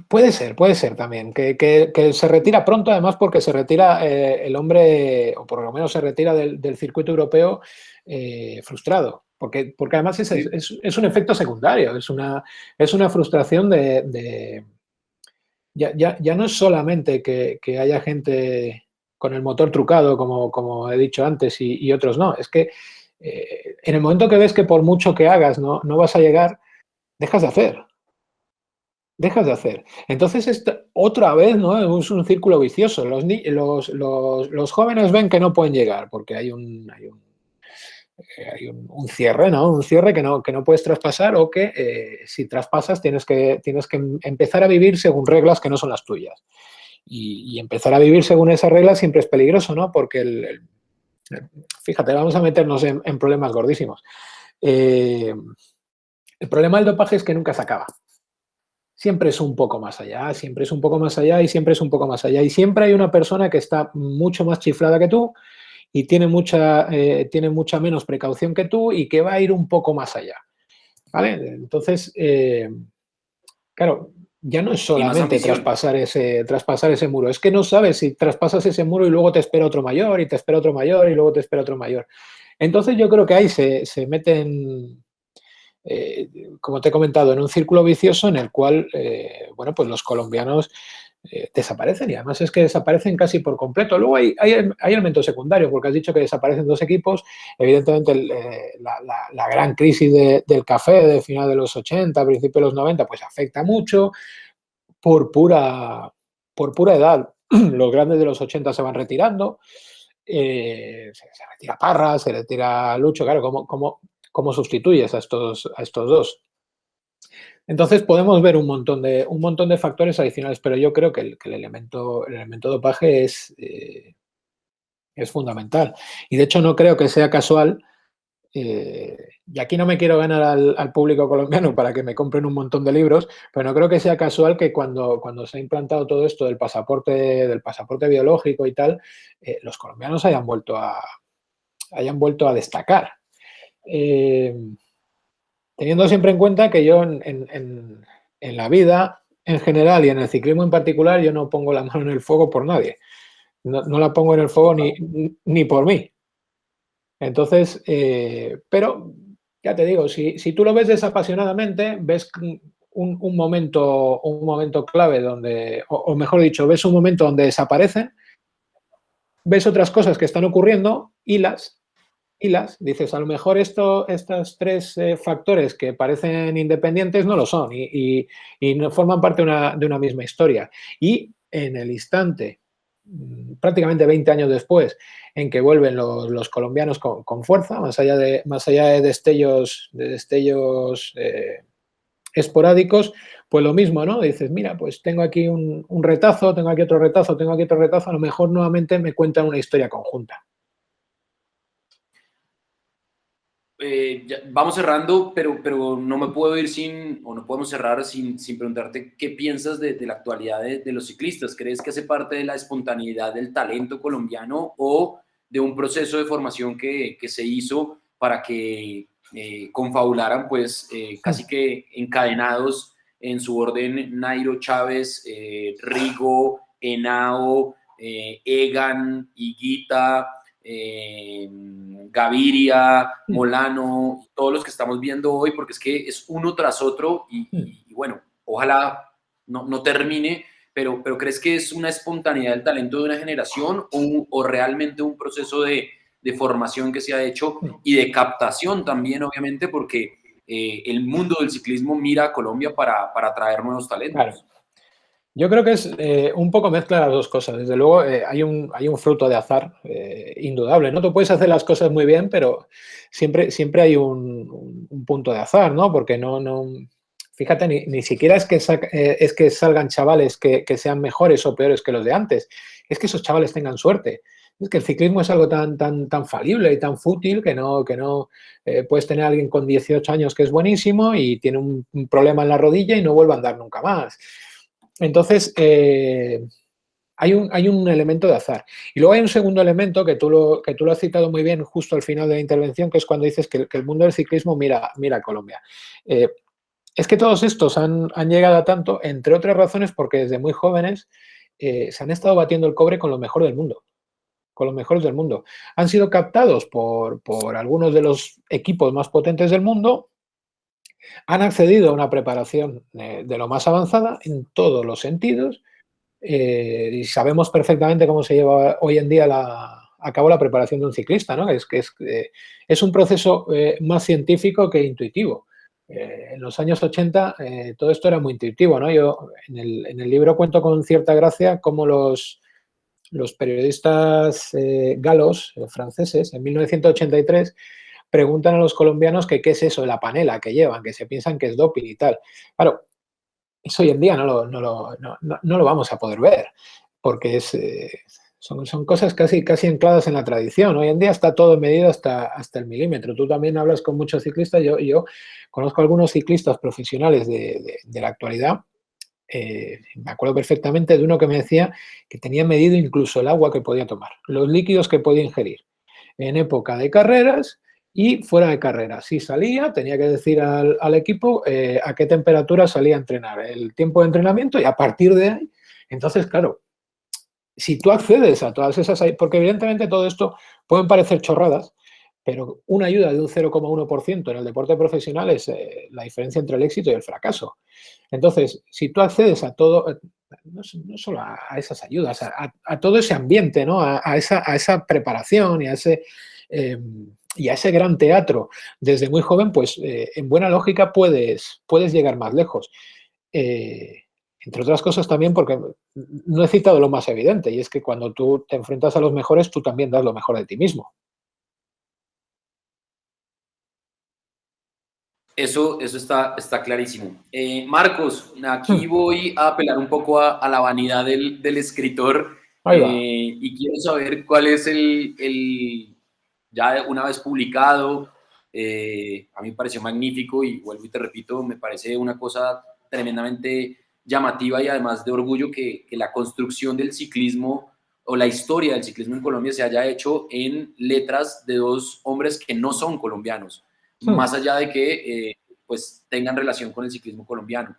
Puede ser también, que se retira pronto, además porque se retira el hombre, o por lo menos se retira del circuito europeo frustrado, porque además es un efecto secundario, es una frustración ya no es solamente que haya gente con el motor trucado, como he dicho antes, y otros no, es que en el momento que ves que por mucho que hagas no vas a llegar, dejas de hacer. Entonces, otra vez, ¿no? Es un círculo vicioso. Los jóvenes ven que no pueden llegar porque hay un cierre, ¿no? Un cierre que no puedes traspasar o que si traspasas tienes que empezar a vivir según reglas que no son las tuyas. Y empezar a vivir según esas reglas siempre es peligroso, ¿no? Porque, fíjate, vamos a meternos en problemas gordísimos. El problema del dopaje es que nunca se acaba. Siempre es un poco más allá, siempre es un poco más allá y siempre es un poco más allá. Y siempre hay una persona que está mucho más chiflada que tú y tiene mucha menos precaución que tú y que va a ir un poco más allá. ¿Vale? Entonces, claro, ya no es y más solamente ambición. traspasar ese muro, es que no sabes si traspasas ese muro y luego te espera otro mayor, y te espera otro mayor, y luego te espera otro mayor. Entonces yo creo que ahí se meten, como te he comentado, en un círculo vicioso en el cual, bueno, pues los colombianos desaparecen, y además es que desaparecen casi por completo. Luego hay elementos secundarios, porque has dicho que desaparecen dos equipos. Evidentemente, la gran crisis del café de final de los 80, principios de los 90, pues afecta mucho por pura, por pura edad. Los grandes de los 80 se van retirando, se retira Parra, se retira Lucho. Claro, ¿cómo sustituyes a estos dos? Entonces podemos ver un montón de factores adicionales, pero yo creo que el elemento dopaje es fundamental. Y de hecho no creo que sea casual, y aquí no me quiero ganar al público colombiano para que me compren un montón de libros, pero no creo que sea casual que cuando se ha implantado todo esto del pasaporte biológico y tal, los colombianos hayan vuelto a destacar. Eh, Teniendo siempre en cuenta que yo en la vida en general y en el ciclismo en particular, yo no pongo la mano en el fuego por nadie. No la pongo en el fuego Total. ni por mí. Entonces, pero ya te digo, si tú lo ves desapasionadamente, ves un momento clave donde, o mejor dicho, ves un momento donde desaparecen, ves otras cosas que están ocurriendo dices, a lo mejor estos tres factores que parecen independientes no lo son, y no forman parte de una misma historia. Y en el instante, prácticamente 20 años después, en que vuelven los colombianos con fuerza, más allá de destellos esporádicos, pues lo mismo, ¿no? Dices, mira, pues tengo aquí un retazo, tengo aquí otro retazo, tengo aquí otro retazo, a lo mejor nuevamente me cuentan una historia conjunta. Vamos cerrando, pero no me puedo ir sin, o no podemos cerrar sin preguntarte qué piensas de la actualidad de los ciclistas. ¿Crees que hace parte de la espontaneidad del talento colombiano o de un proceso de formación que se hizo para que confabularan, pues casi que encadenados en su orden Nairo, Chávez, Rigo, Henao, Egan, Higuita, Gaviria, Molano, todos los que estamos viendo hoy, porque es que es uno tras otro y bueno, ojalá no termine, pero ¿crees que es una espontaneidad del talento de una generación o realmente un proceso de formación que se ha hecho y de captación también, obviamente, porque el mundo del ciclismo mira a Colombia para traer nuevos Claro. talentos? Yo creo que es un poco mezcla las dos cosas. Desde luego, hay un fruto de azar indudable, ¿no? Tú puedes hacer las cosas muy bien, pero siempre hay un punto de azar, ¿no? Porque fíjate, ni siquiera es que salgan chavales que sean mejores o peores que los de antes. Es que esos chavales tengan suerte. Es que el ciclismo es algo tan falible y tan fútil que no puedes tener a alguien con 18 años que es buenísimo y tiene un problema en la rodilla y no vuelve a andar nunca más. Entonces, hay un elemento de azar. Y luego hay un segundo elemento que tú lo has citado muy bien justo al final de la intervención, que es cuando dices que el mundo del ciclismo mira a Colombia. Es que todos estos han llegado a tanto, entre otras razones, porque desde muy jóvenes se han estado batiendo el cobre con lo mejor del mundo. Con los mejores del mundo. Han sido captados por algunos de los equipos más potentes del mundo, han accedido a una preparación de lo más avanzada en todos los sentidos, y sabemos perfectamente cómo se lleva hoy en día a cabo la preparación de un ciclista, ¿no? Es un proceso más científico que intuitivo. En los años 80 todo esto era muy intuitivo, ¿no? Yo en el libro cuento con cierta gracia cómo los periodistas galos, franceses, en 1983, preguntan a los colombianos que qué es eso de la panela que llevan, que se piensan que es doping y tal. Claro, eso hoy en día no lo vamos a poder ver, porque son cosas casi ancladas en la tradición. Hoy en día está todo medido hasta el milímetro. Tú también hablas con muchos ciclistas, yo conozco algunos ciclistas profesionales de la actualidad. Me acuerdo perfectamente de uno que me decía que tenía medido incluso el agua que podía tomar, los líquidos que podía ingerir en época de carreras, y fuera de carrera. Si salía, tenía que decir al equipo a qué temperatura salía a entrenar, el tiempo de entrenamiento y a partir de ahí, entonces, claro, si tú accedes a todas esas, porque evidentemente todo esto pueden parecer chorradas, pero una ayuda de un 0,1% en el deporte profesional es la diferencia entre el éxito y el fracaso. Entonces, si tú accedes a todo, no solo a esas ayudas, a todo ese ambiente, ¿no? A esa preparación y a ese gran teatro desde muy joven, pues en buena lógica puedes llegar más lejos. Eh, Entre otras cosas también porque no he citado lo más evidente, y es que cuando tú te enfrentas a los mejores, tú también das lo mejor de ti mismo. Eso está clarísimo. Marcos, aquí Hmm, voy a apelar un poco a la vanidad del escritor ahí va. y quiero saber cuál es ya una vez publicado, a mí me pareció magnífico y vuelvo y te repito, me parece una cosa tremendamente llamativa y además de orgullo que la construcción del ciclismo o la historia del ciclismo en Colombia se haya hecho en letras de dos hombres que no son colombianos Hmm. más allá de que pues tengan relación con el ciclismo colombiano.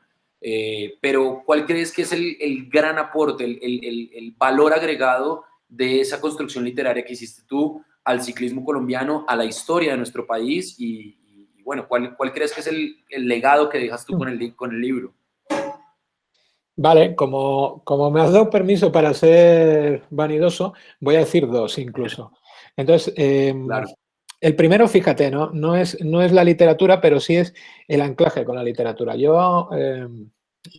Pero ¿cuál crees que es el gran aporte, el valor agregado de esa construcción literaria que hiciste tú al ciclismo colombiano, a la historia de nuestro país y bueno, ¿cuál crees que es el legado que dejas tú Hmm. con el libro? Vale, como me has dado permiso para ser vanidoso, voy a decir dos incluso. Entonces, Claro. el primero, fíjate, no es la literatura, pero sí es el anclaje con la literatura. Yo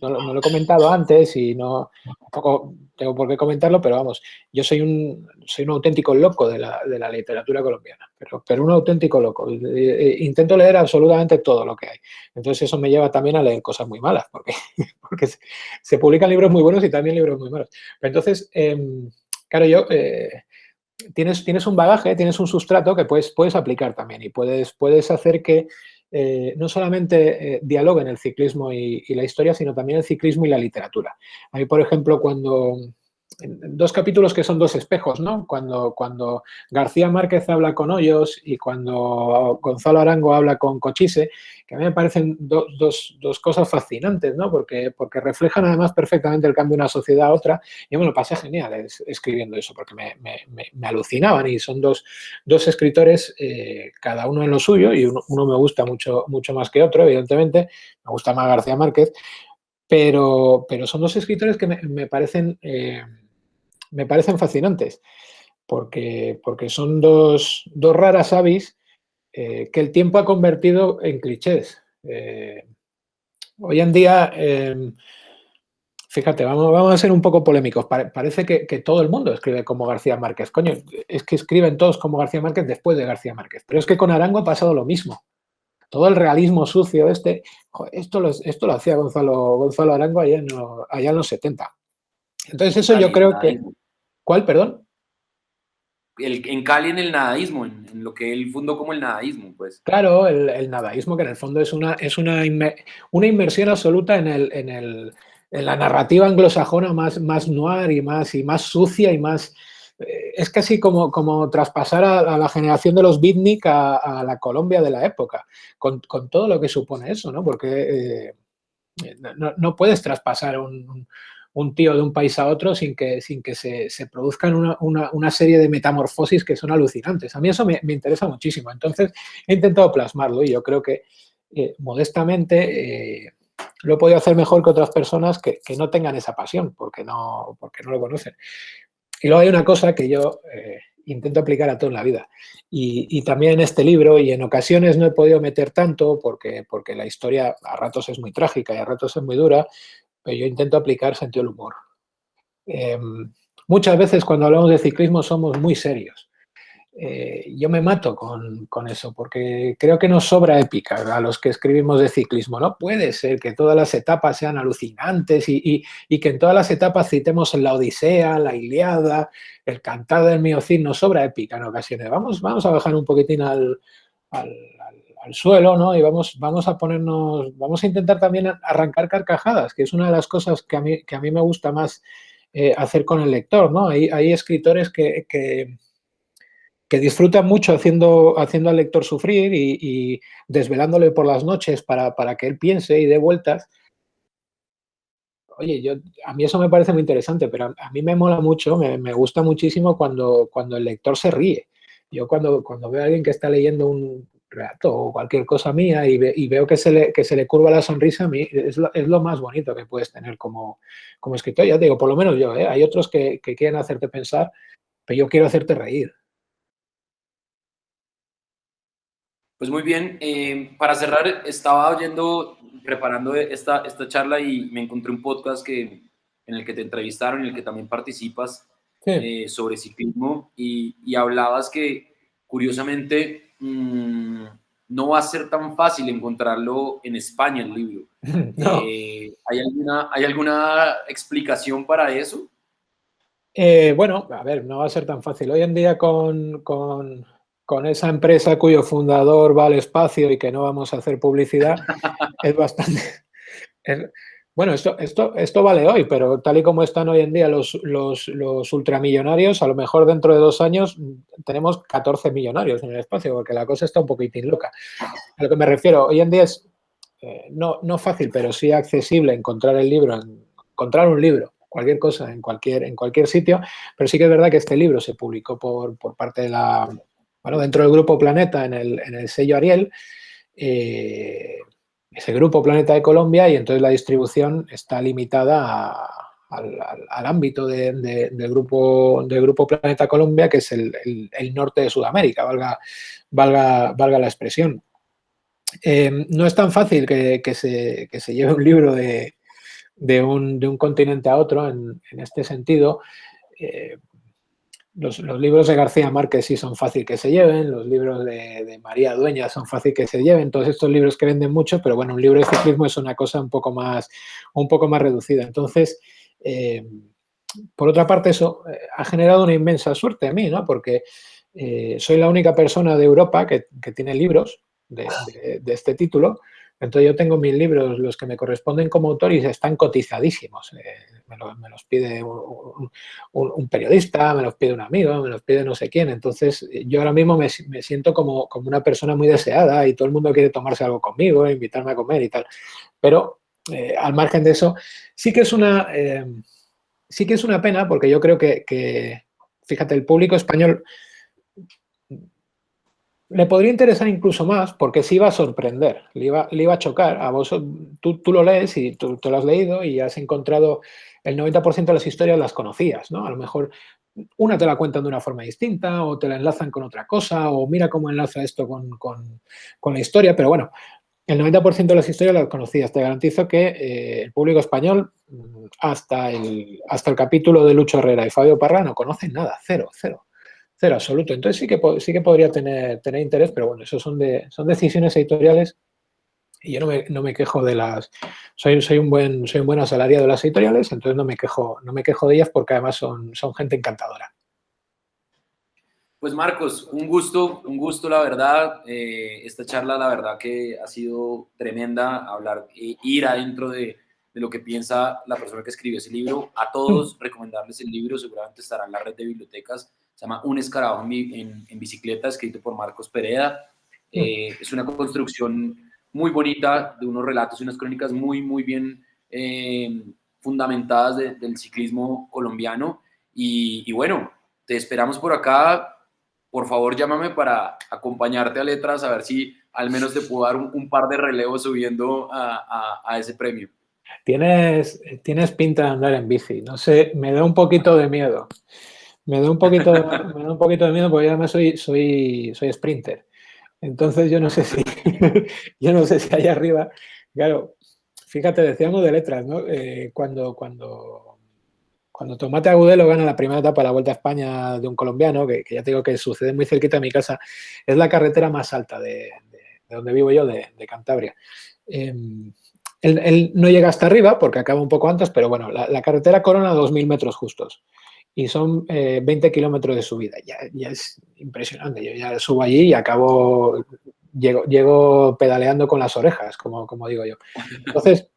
no lo he comentado antes y tampoco tengo por qué comentarlo, pero vamos, yo soy un auténtico loco de la literatura colombiana, pero un auténtico loco. Intento leer absolutamente todo lo que hay. Entonces eso me lleva también a leer cosas muy malas, porque se publican libros muy buenos y también libros muy malos. Pero entonces, claro, tienes un bagaje, tienes un sustrato que puedes aplicar también y puedes hacer que no solamente dialoguen el ciclismo y la historia, sino también el ciclismo y la literatura. A mí, por ejemplo, en dos capítulos que son dos espejos, ¿no? Cuando García Márquez habla con Hoyos y cuando Gonzalo Arango habla con Cochise, que a mí me parecen dos cosas fascinantes, ¿no? Porque reflejan además perfectamente el cambio de una sociedad a otra. Yo me lo pasé genial escribiendo eso, porque me alucinaban y son dos escritores, cada uno en lo suyo, y uno me gusta mucho, mucho más que otro, evidentemente, me gusta más García Márquez, pero son dos escritores que me parecen fascinantes, porque son dos raras avis que el tiempo ha convertido en clichés. Hoy en día, fíjate, vamos a ser un poco polémicos. Parece que todo el mundo escribe como García Márquez. Coño, es que escriben todos como García Márquez después de García Márquez. Pero es que con Arango ha pasado lo mismo. Todo el realismo sucio esto lo hacía Gonzalo Arango allá en los 70. Entonces eso yo Cali, el creo que... nadaísmo. ¿Cuál, perdón? En Cali en el nadaísmo, en lo que él fundó como el nadaísmo, pues. Claro, el nadaísmo, que en el fondo es una inmersión absoluta en la narrativa anglosajona más noir y más sucia y más... Es casi como traspasar a la generación de los beatnik a la Colombia de la época, con todo lo que supone eso, ¿no? Porque no puedes traspasar un tío de un país a otro sin que se produzcan una serie de metamorfosis que son alucinantes. A mí eso me interesa muchísimo. Entonces, he intentado plasmarlo y yo creo que modestamente lo he podido hacer mejor que otras personas que no tengan esa pasión, porque no lo conocen. Y luego hay una cosa que yo intento aplicar a todo en la vida. Y también en este libro, y en ocasiones no he podido meter tanto porque la historia a ratos es muy trágica y a ratos es muy dura, pero yo intento aplicar sentido del humor. Eh, Muchas veces cuando hablamos de ciclismo somos muy serios. Yo me mato con eso, porque creo que nos sobra épica a los que escribimos de ciclismo. No puede ser que todas las etapas sean alucinantes y que en todas las etapas citemos la Odisea, la Ilíada, el Cantar del Mío Cid. Nos sobra épica en ocasiones. Vamos a bajar un poquitín al suelo, ¿no? Y vamos a intentar también arrancar carcajadas, que es una de las cosas que a mí me gusta más hacer con el lector, ¿no? Hay escritores que disfruta mucho haciendo al lector sufrir y desvelándole por las noches para que él piense y dé vueltas. Oye, a mí eso me parece muy interesante, pero a mí me mola mucho, me gusta muchísimo cuando el lector se ríe. Yo cuando veo a alguien que está leyendo un relato o cualquier cosa mía y veo que se le curva la sonrisa, a mí es lo más bonito que puedes tener como escritor. Ya te digo, por lo menos yo, ¿eh? Hay otros que quieren hacerte pensar, pero yo quiero hacerte reír. Pues muy bien, para cerrar, estaba oyendo, preparando esta charla y me encontré un podcast en el que te entrevistaron, en el que también participas Sí. sobre ciclismo y hablabas que curiosamente no va a ser tan fácil encontrarlo en España el libro. No. Hay alguna explicación para eso? Bueno, a ver, no va a ser tan fácil. Hoy en día con esa empresa cuyo fundador va al espacio y que no vamos a hacer publicidad, es bastante... es- bueno, esto vale hoy, pero tal y como están hoy en día los ultramillonarios, a lo mejor dentro de 2 años tenemos 14 millonarios en el espacio, porque la cosa está un poquitín loca. A lo que me refiero, hoy en día es no fácil, pero sí accesible encontrar el libro, encontrar un libro, cualquier cosa, en cualquier sitio, pero sí que es verdad que este libro se publicó por parte de bueno, dentro del Grupo Planeta, en el sello Ariel, ese Grupo Planeta de Colombia, y entonces la distribución está limitada al ámbito del grupo Planeta Colombia, que es el norte de Sudamérica, valga la expresión. No es tan fácil que se lleve un libro de un continente a otro en este sentido. Eh, los libros de García Márquez sí son fácil que se lleven, los libros de María Dueñas son fácil que se lleven, todos estos libros que venden mucho, pero bueno, un libro de ciclismo es una cosa un poco más reducida. Entonces, por otra parte, eso ha generado una inmensa suerte a mí, ¿no? Porque soy la única persona de Europa que tiene libros de este título. Entonces yo tengo mis libros, los que me corresponden como autor, y están cotizadísimos. Me los pide un periodista, me los pide un amigo, me los pide no sé quién. Entonces yo ahora mismo me siento como una persona muy deseada y todo el mundo quiere tomarse algo conmigo, invitarme a comer y tal. Pero al margen de eso, sí que es sí que es una pena, porque yo creo fíjate, el público español le podría interesar incluso más, porque se iba a sorprender, le iba a chocar. A vos, tú lo lees y tú lo has leído y has encontrado el 90% de las historias las conocías, ¿no? A lo mejor una te la cuentan de una forma distinta o te la enlazan con otra cosa o mira cómo enlaza esto con la historia, pero bueno, el 90% de las historias las conocías. Te garantizo que el público español, hasta el capítulo de Lucho Herrera y Fabio Parra, no conocen nada, cero, cero. Cero absoluto. Entonces sí que podría tener interés, pero bueno, eso son decisiones editoriales y yo no me quejo de las... Soy un buen asalariado de las editoriales, entonces no me quejo de ellas porque además son gente encantadora. Pues Marcos, un gusto la verdad. Esta charla la verdad que ha sido tremenda, hablar, ir adentro de lo que piensa la persona que escribió ese libro. A todos recomendarles el libro, seguramente estará en la red de bibliotecas. Se llama Un escarabajo en bicicleta, escrito por Marcos Pereda. Es una construcción muy bonita de unos relatos y unas crónicas muy bien fundamentadas del ciclismo colombiano. Y bueno, te esperamos por acá. Por favor, llámame para acompañarte a Letras, a ver si al menos te puedo dar un par de relevos subiendo a ese premio. Tienes pinta de andar en bici. No sé, me da un poquito de miedo. Me da un poquito de miedo porque yo además soy sprinter. Entonces yo no sé si, yo no sé si allá arriba, claro, fíjate, decíamos de Letras, ¿no? Cuando Tomate Agudelo gana la primera etapa de la Vuelta a España de un colombiano, que ya te digo que sucede muy cerquita de mi casa, es la carretera más alta de donde vivo yo, de Cantabria. Él no llega hasta arriba porque acaba un poco antes, pero bueno, la carretera corona 2.000 metros justos y son 20 kilómetros de subida. Ya es impresionante. Yo ya subo allí y llego pedaleando con las orejas, como digo yo. Entonces,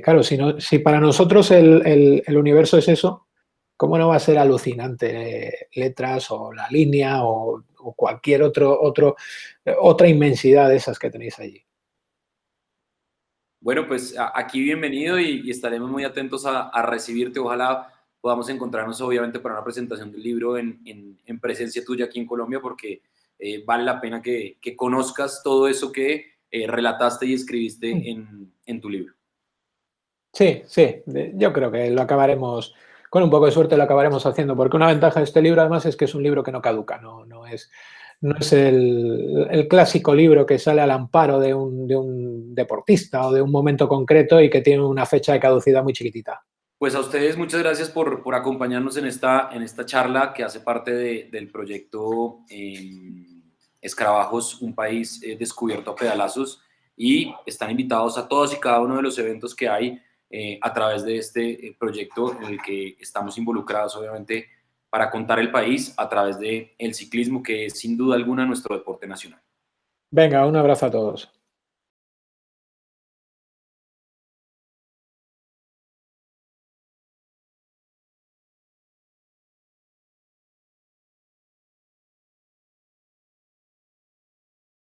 claro, si para nosotros el universo es eso, ¿cómo no va a ser alucinante letras o la línea o cualquier otra inmensidad de esas que tenéis allí? Bueno, pues aquí bienvenido y estaremos muy atentos a recibirte. Ojalá podamos encontrarnos obviamente para una presentación del libro en presencia tuya aquí en Colombia, porque vale la pena que conozcas todo eso que relataste y escribiste en tu libro. Sí, sí, yo creo que lo acabaremos, con un poco de suerte lo acabaremos haciendo, porque una ventaja de este libro además es que es un libro que no caduca, no es el clásico libro que sale al amparo de un deportista o de un momento concreto y que tiene una fecha de caducidad muy chiquitita. Pues a ustedes muchas gracias por acompañarnos en esta charla que hace parte del proyecto Escarabajos, un país descubierto a pedazos, y están invitados a todos y cada uno de los eventos que hay a través de este proyecto en el que estamos involucrados, obviamente, para contar el país a través del ciclismo, que es sin duda alguna nuestro deporte nacional. Venga, un abrazo a todos.